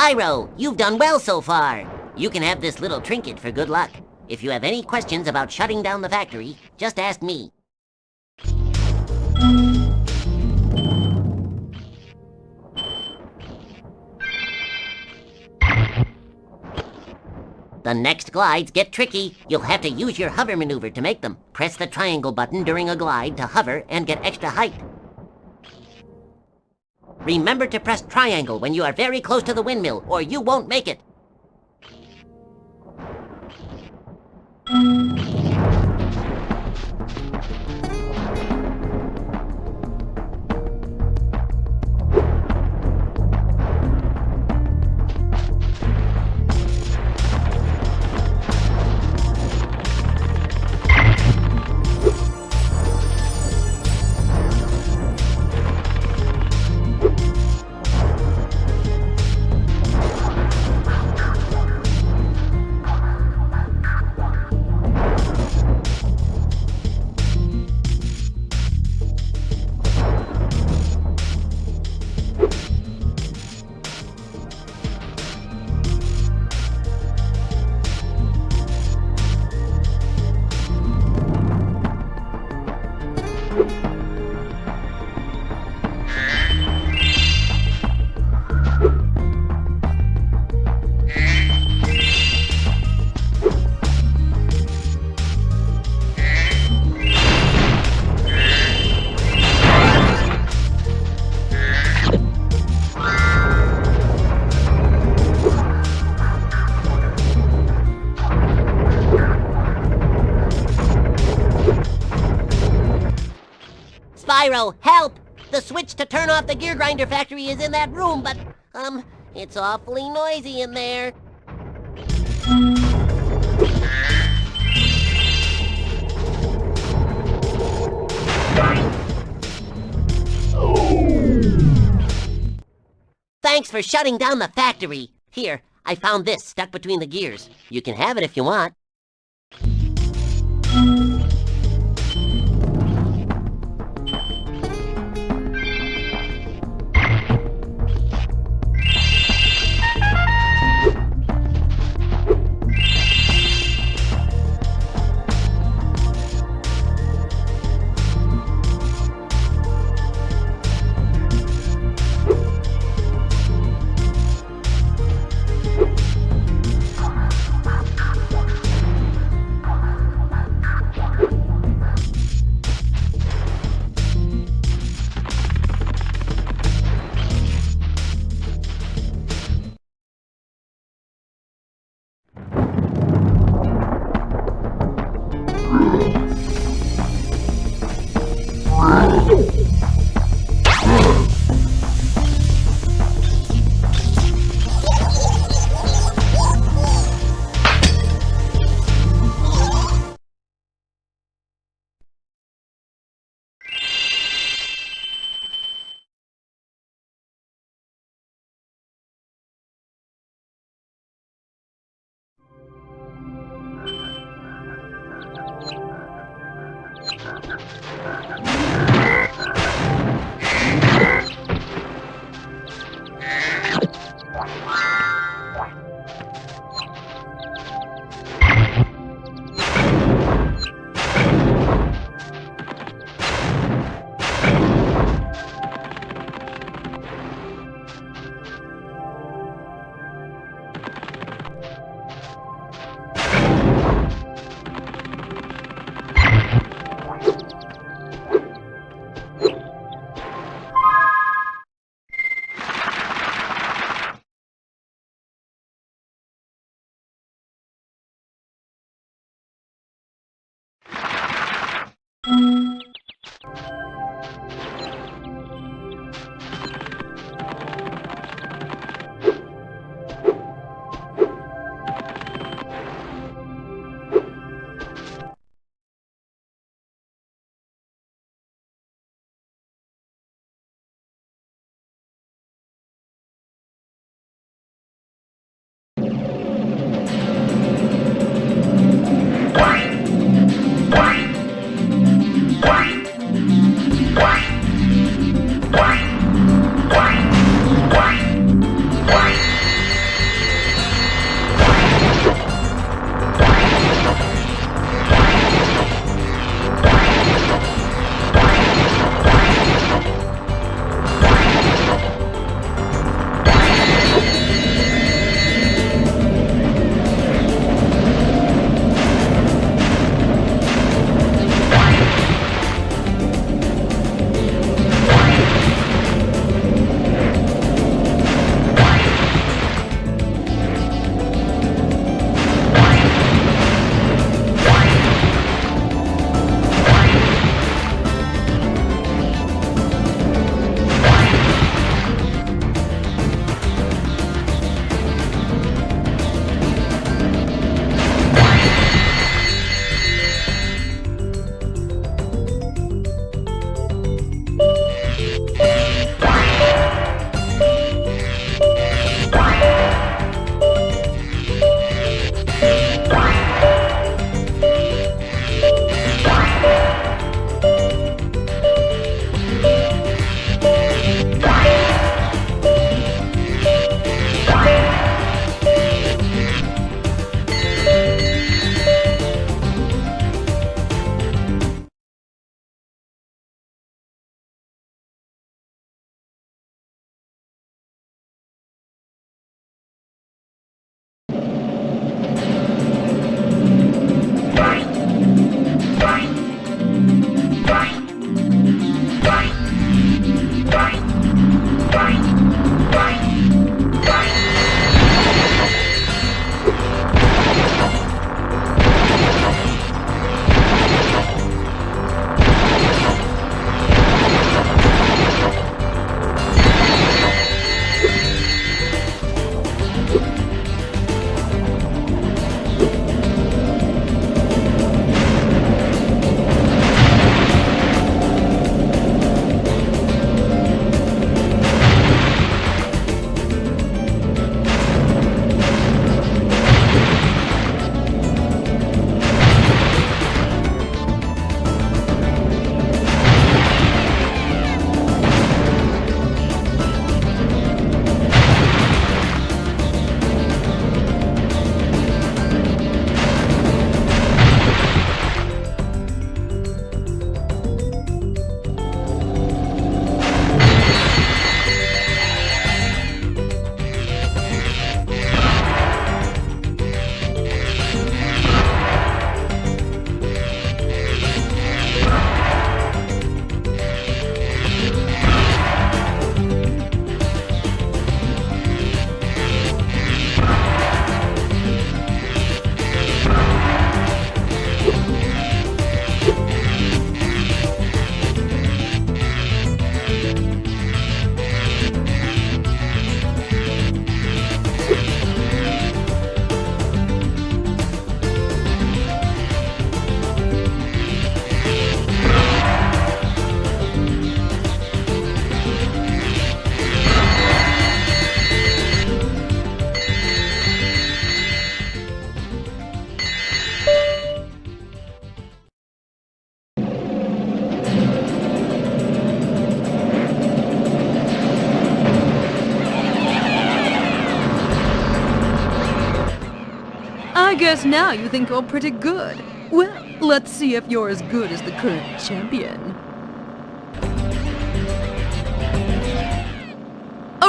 S3: Spyro, you've done well so far. You can have this little trinket for good luck. If you have any questions about shutting down the factory, just ask me. The next glides get tricky. You'll have to use your hover maneuver to make them. Press the triangle button during a glide to hover and get extra height. Remember to press triangle when you are very close to the windmill, or you won't make it. Spyro, help! The switch to turn off the gear grinder factory is in that room, but, it's awfully noisy in there. Thanks for shutting down the factory. Here, I found this stuck between the gears. You can have it if you want.
S11: I guess now you think you're pretty good. Well, let's see if you're as good as the current champion.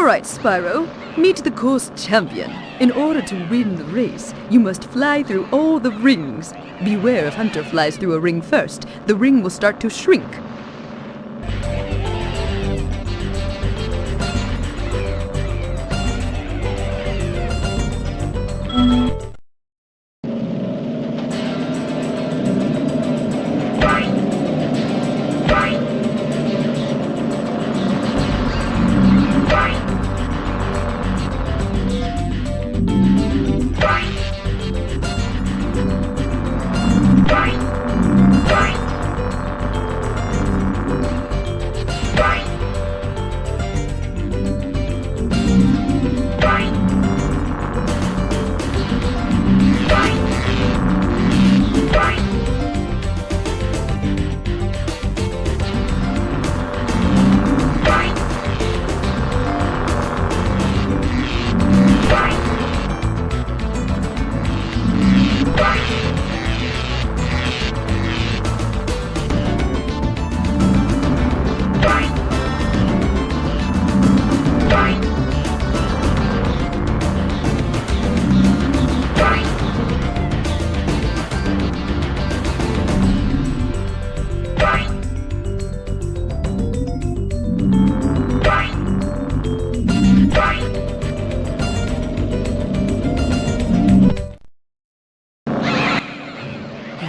S11: All right, Spyro. Meet the course champion. In order to win the race, you must fly through all the rings. Beware if Hunter flies through a ring first. The ring will start to shrink.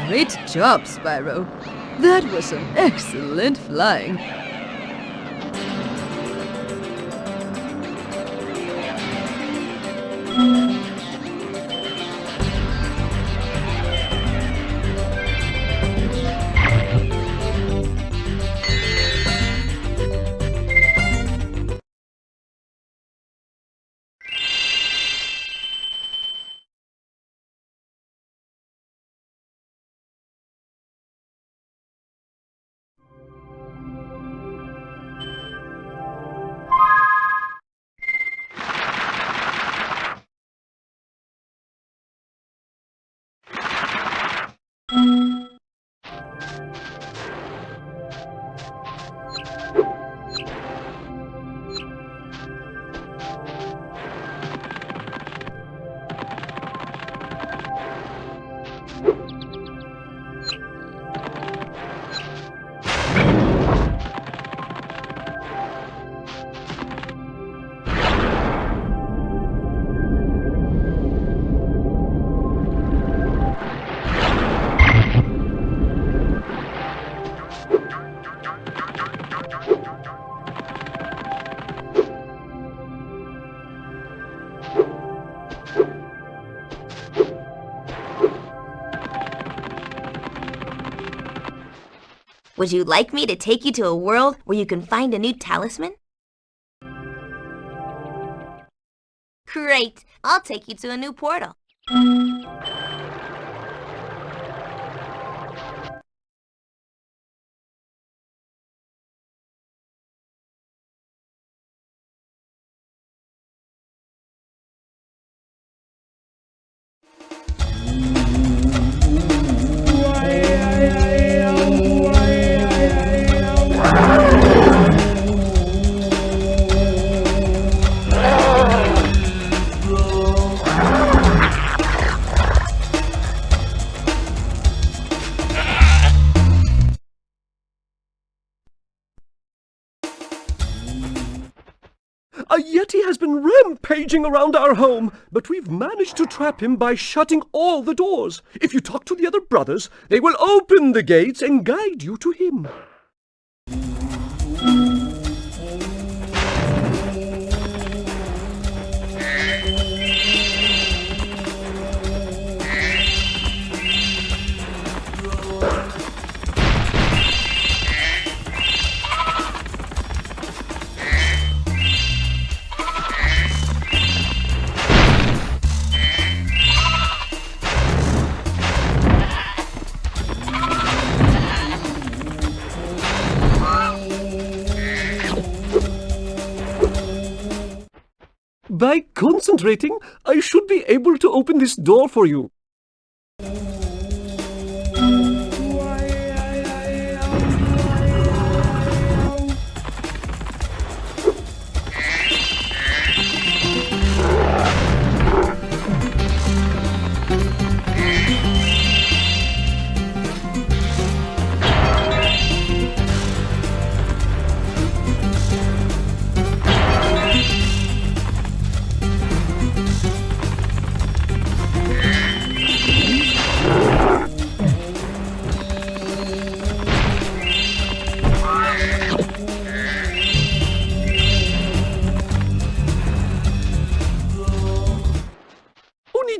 S11: Great job, Spyro. That was some excellent flying.
S8: Would you like me to take you to a world where you can find a new talisman? Great! I'll take you to a new portal.
S5: A Yeti has been rampaging around our home, but we've managed to trap him by shutting all the doors. If you talk to the other brothers, they will open the gates and guide you to him. By concentrating, I should be able to open this door for you.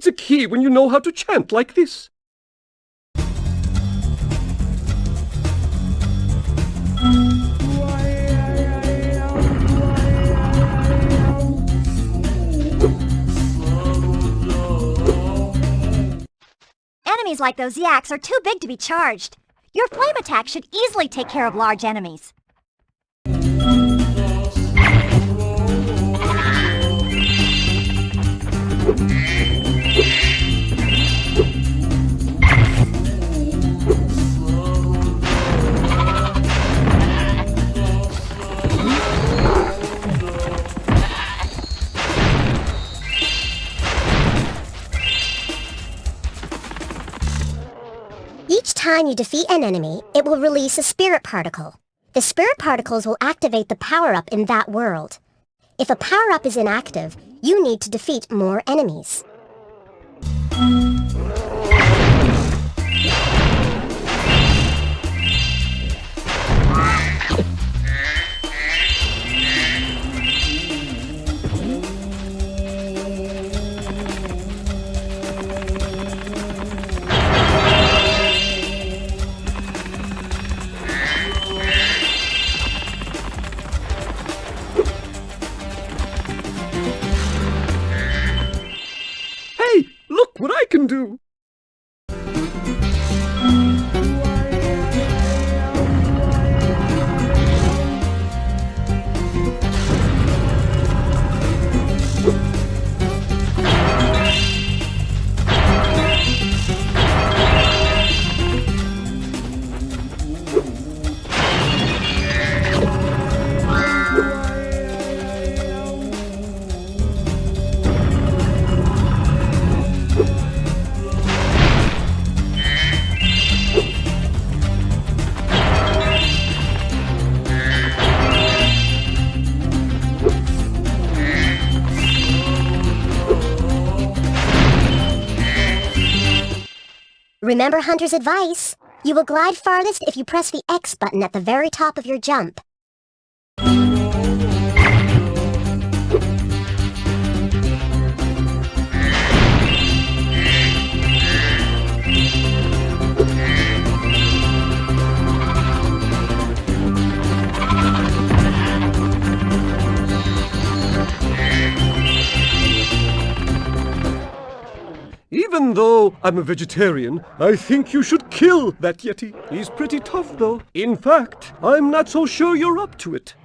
S5: needs a key when you know how to chant like this?
S6: Enemies like those yaks are too big to be charged. Your flame attack should easily take care of large enemies.
S12: Each time you defeat an enemy, it will release a spirit particle. The spirit particles will activate the power-up in that world. If a power-up is inactive, you need to defeat more enemies.
S5: Look what I can do!
S12: Remember Hunter's advice? You will glide farthest if you press the X button at the very top of your jump.
S5: Even though I'm a vegetarian, I think you should kill that Yeti. He's pretty tough, though. In fact, I'm not so sure you're up to it.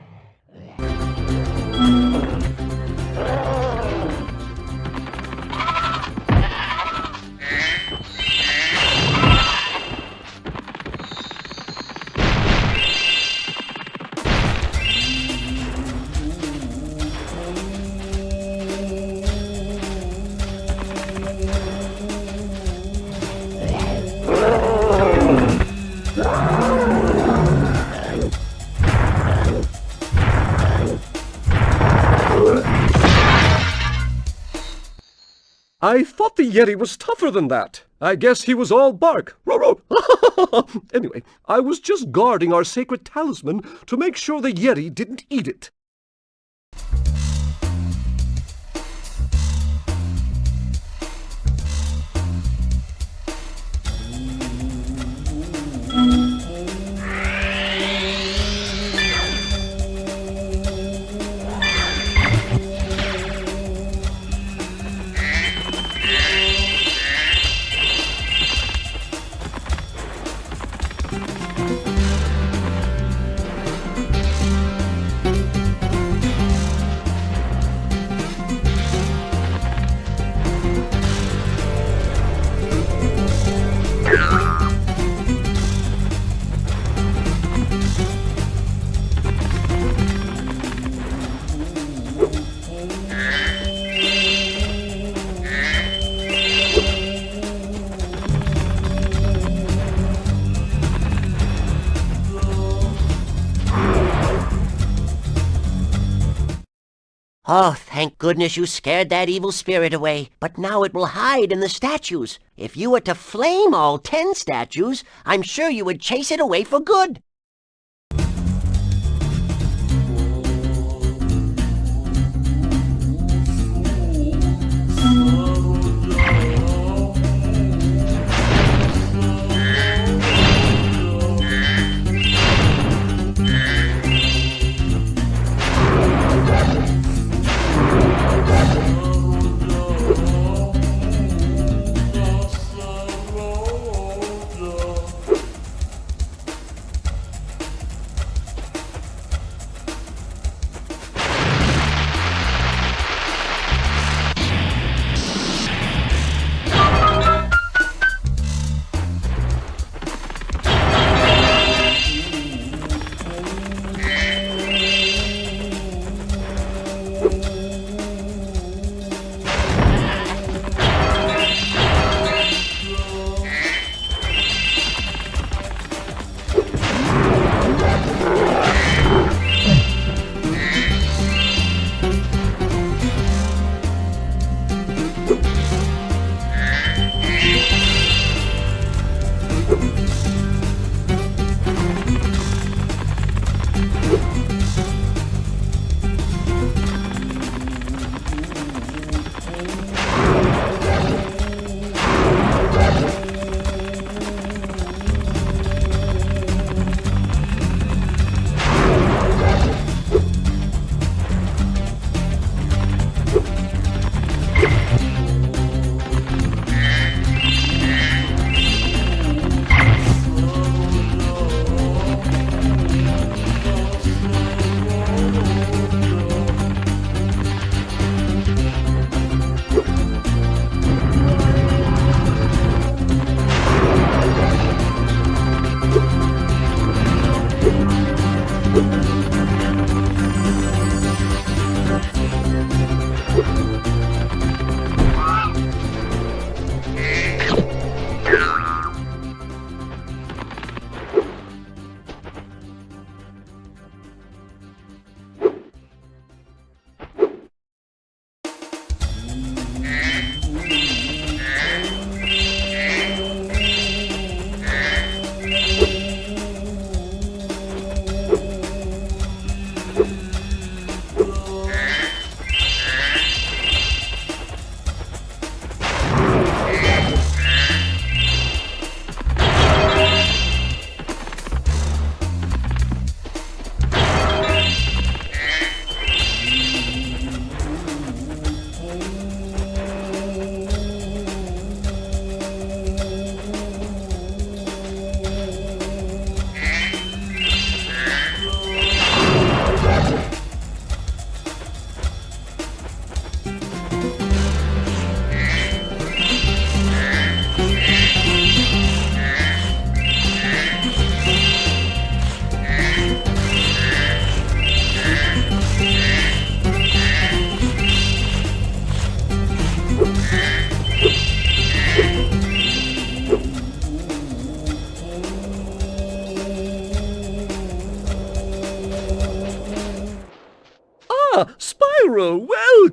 S5: I thought the Yeti was tougher than that. I guess he was all bark. Anyway, I was just guarding our sacred talisman to make sure the Yeti didn't eat it.
S3: Oh, thank goodness you scared that evil spirit away. But now it will hide in the statues. If you were to flame all 10 statues, I'm sure you would chase it away for good.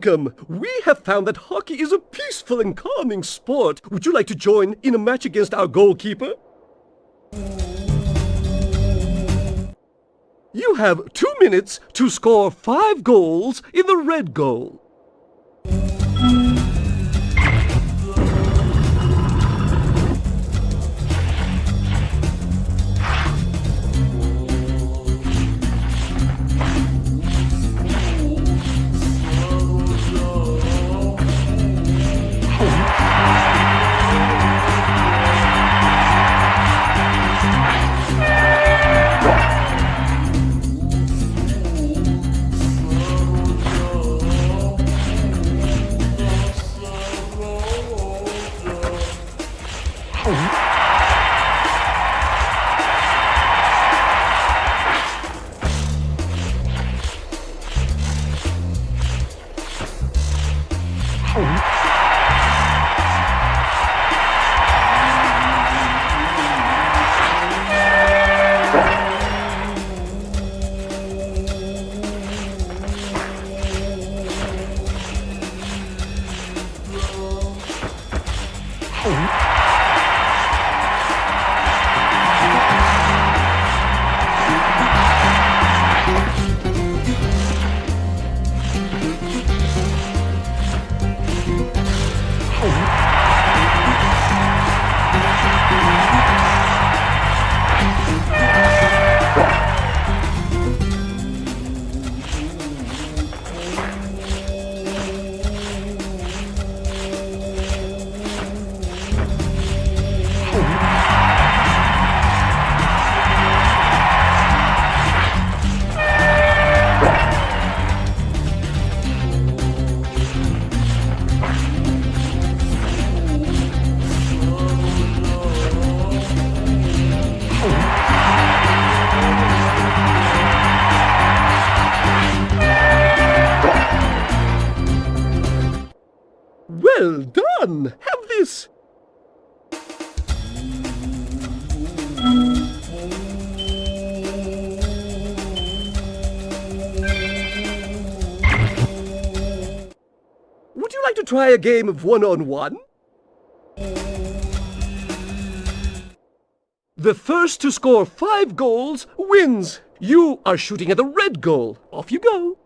S5: Welcome! We have found that hockey is a peaceful and calming sport. Would you like to join in a match against our goalkeeper? You have 2 minutes to score 5 goals in the red goal. Well done! Have this! Would you like to try a game of one-on-one? The first to score 5 goals wins! You are shooting at the red goal. Off you go!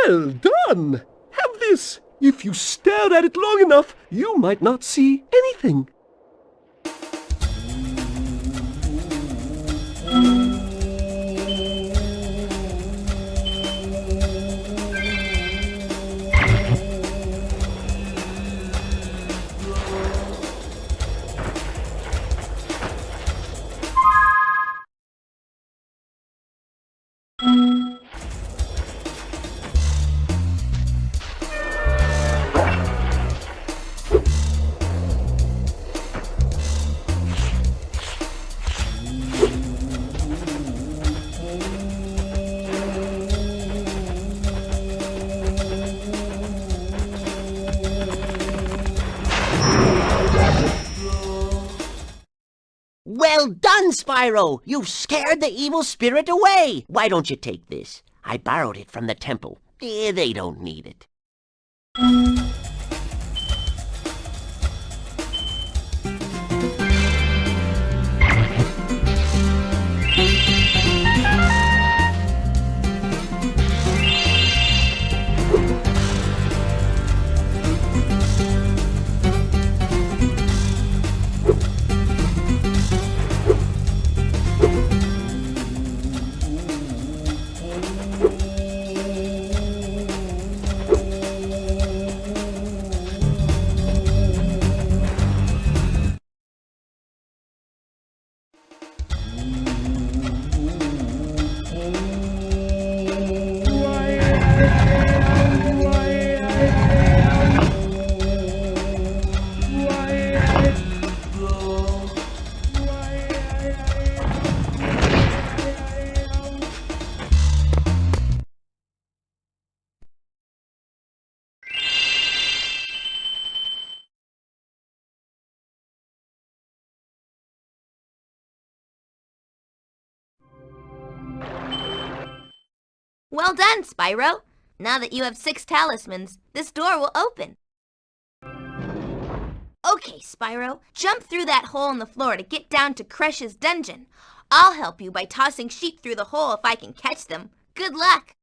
S5: Well done! Have this. If you stare at it long enough, you might not see anything.
S3: Well done, Spyro! You've scared the evil spirit away! Why don't you take this? I borrowed it from the temple. They don't need it.
S8: Well done, Spyro. Now that you have 6 talismans, this door will open. Okay, Spyro, jump through that hole in the floor to get down to Crush's dungeon. I'll help you by tossing sheep through the hole if I can catch them. Good luck!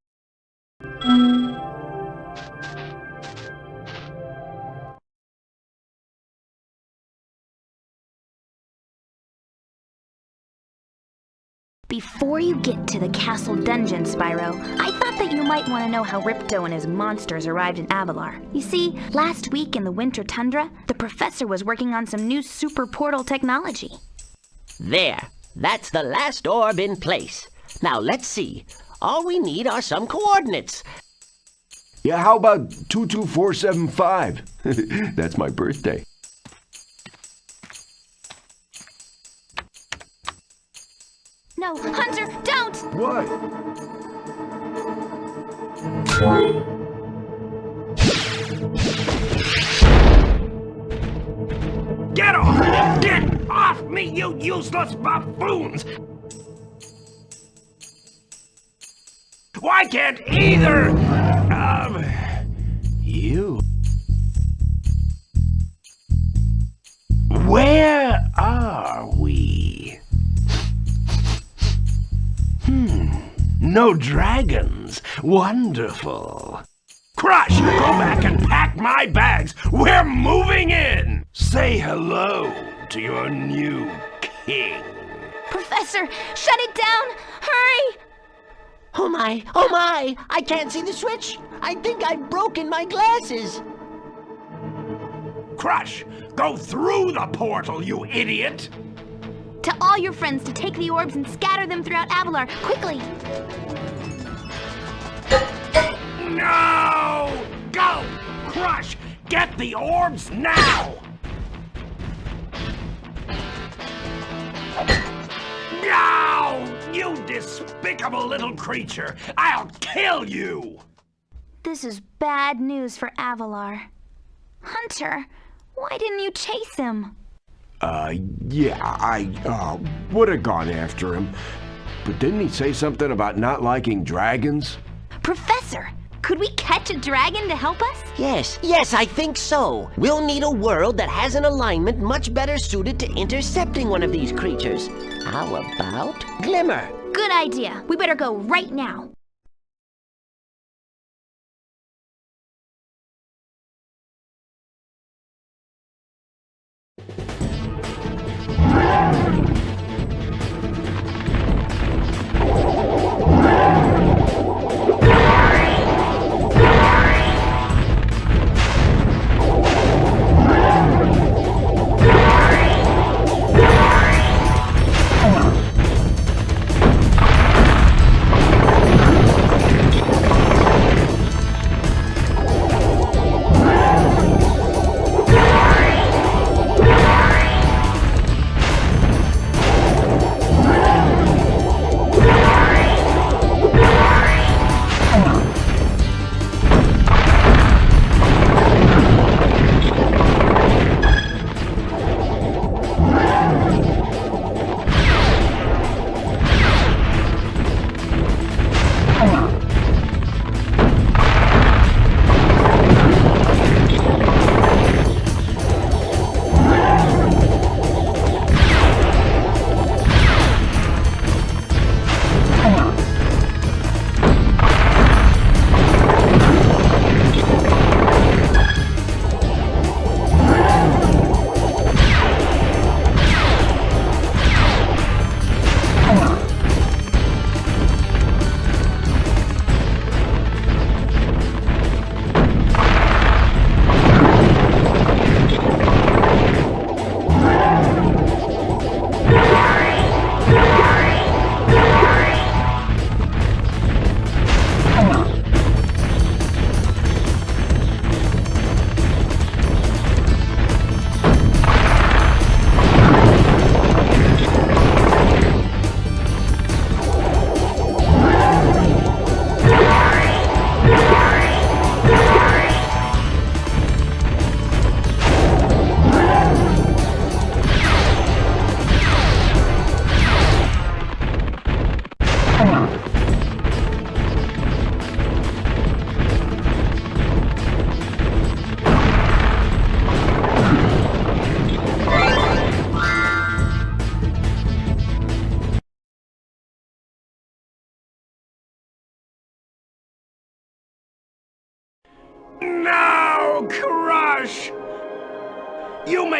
S2: Before you get to the castle dungeon, Spyro, I thought that you might want to know how Ripto and his monsters arrived in Avalar. You see, last week in the winter tundra, the professor was working on some new super portal technology.
S3: There. That's the last orb in place. Now let's see. All we need are some coordinates.
S4: Yeah, how about 22475? That's my birthday.
S2: No, Hunter, don't!
S4: What?
S5: Get off! Get off me, you useless buffoons! Why can't either of you? Where are we? No dragons. Wonderful. Crush, go back and pack my bags. We're moving in. Say hello to your new king.
S2: Professor, shut it down! Hurry!
S3: Oh my, oh my! I can't see the switch! I think I've broken my glasses!
S5: Crush, go through the portal, you idiot!
S2: Tell all your friends to take the orbs and scatter them throughout Avalar, quickly!
S5: No! Go! Crush, get the orbs now! No! You despicable little creature! I'll kill you!
S2: This is bad news for Avalar. Hunter, why didn't you chase him?
S13: Yeah, I would have gone after him. But didn't he say something about not liking dragons?
S2: Professor, could we catch a dragon to help us?
S3: Yes, I think so. We'll need a world that has an alignment much better suited to intercepting one of these creatures. How about Glimmer?
S2: Good idea. We better go right now.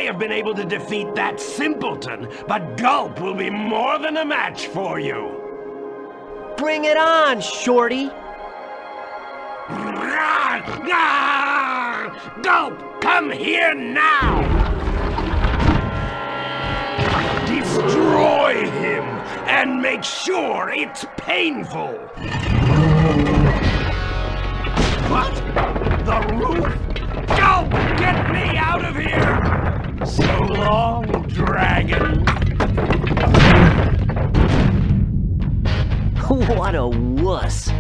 S4: may have been able to defeat that simpleton, but Gulp will be more than a match for you.
S1: Bring it on, Shorty!
S4: Gulp, come here now! Destroy him, and make sure it's painful! What? The roof? Gulp, get me out of here! So long, dragon!
S1: What a wuss!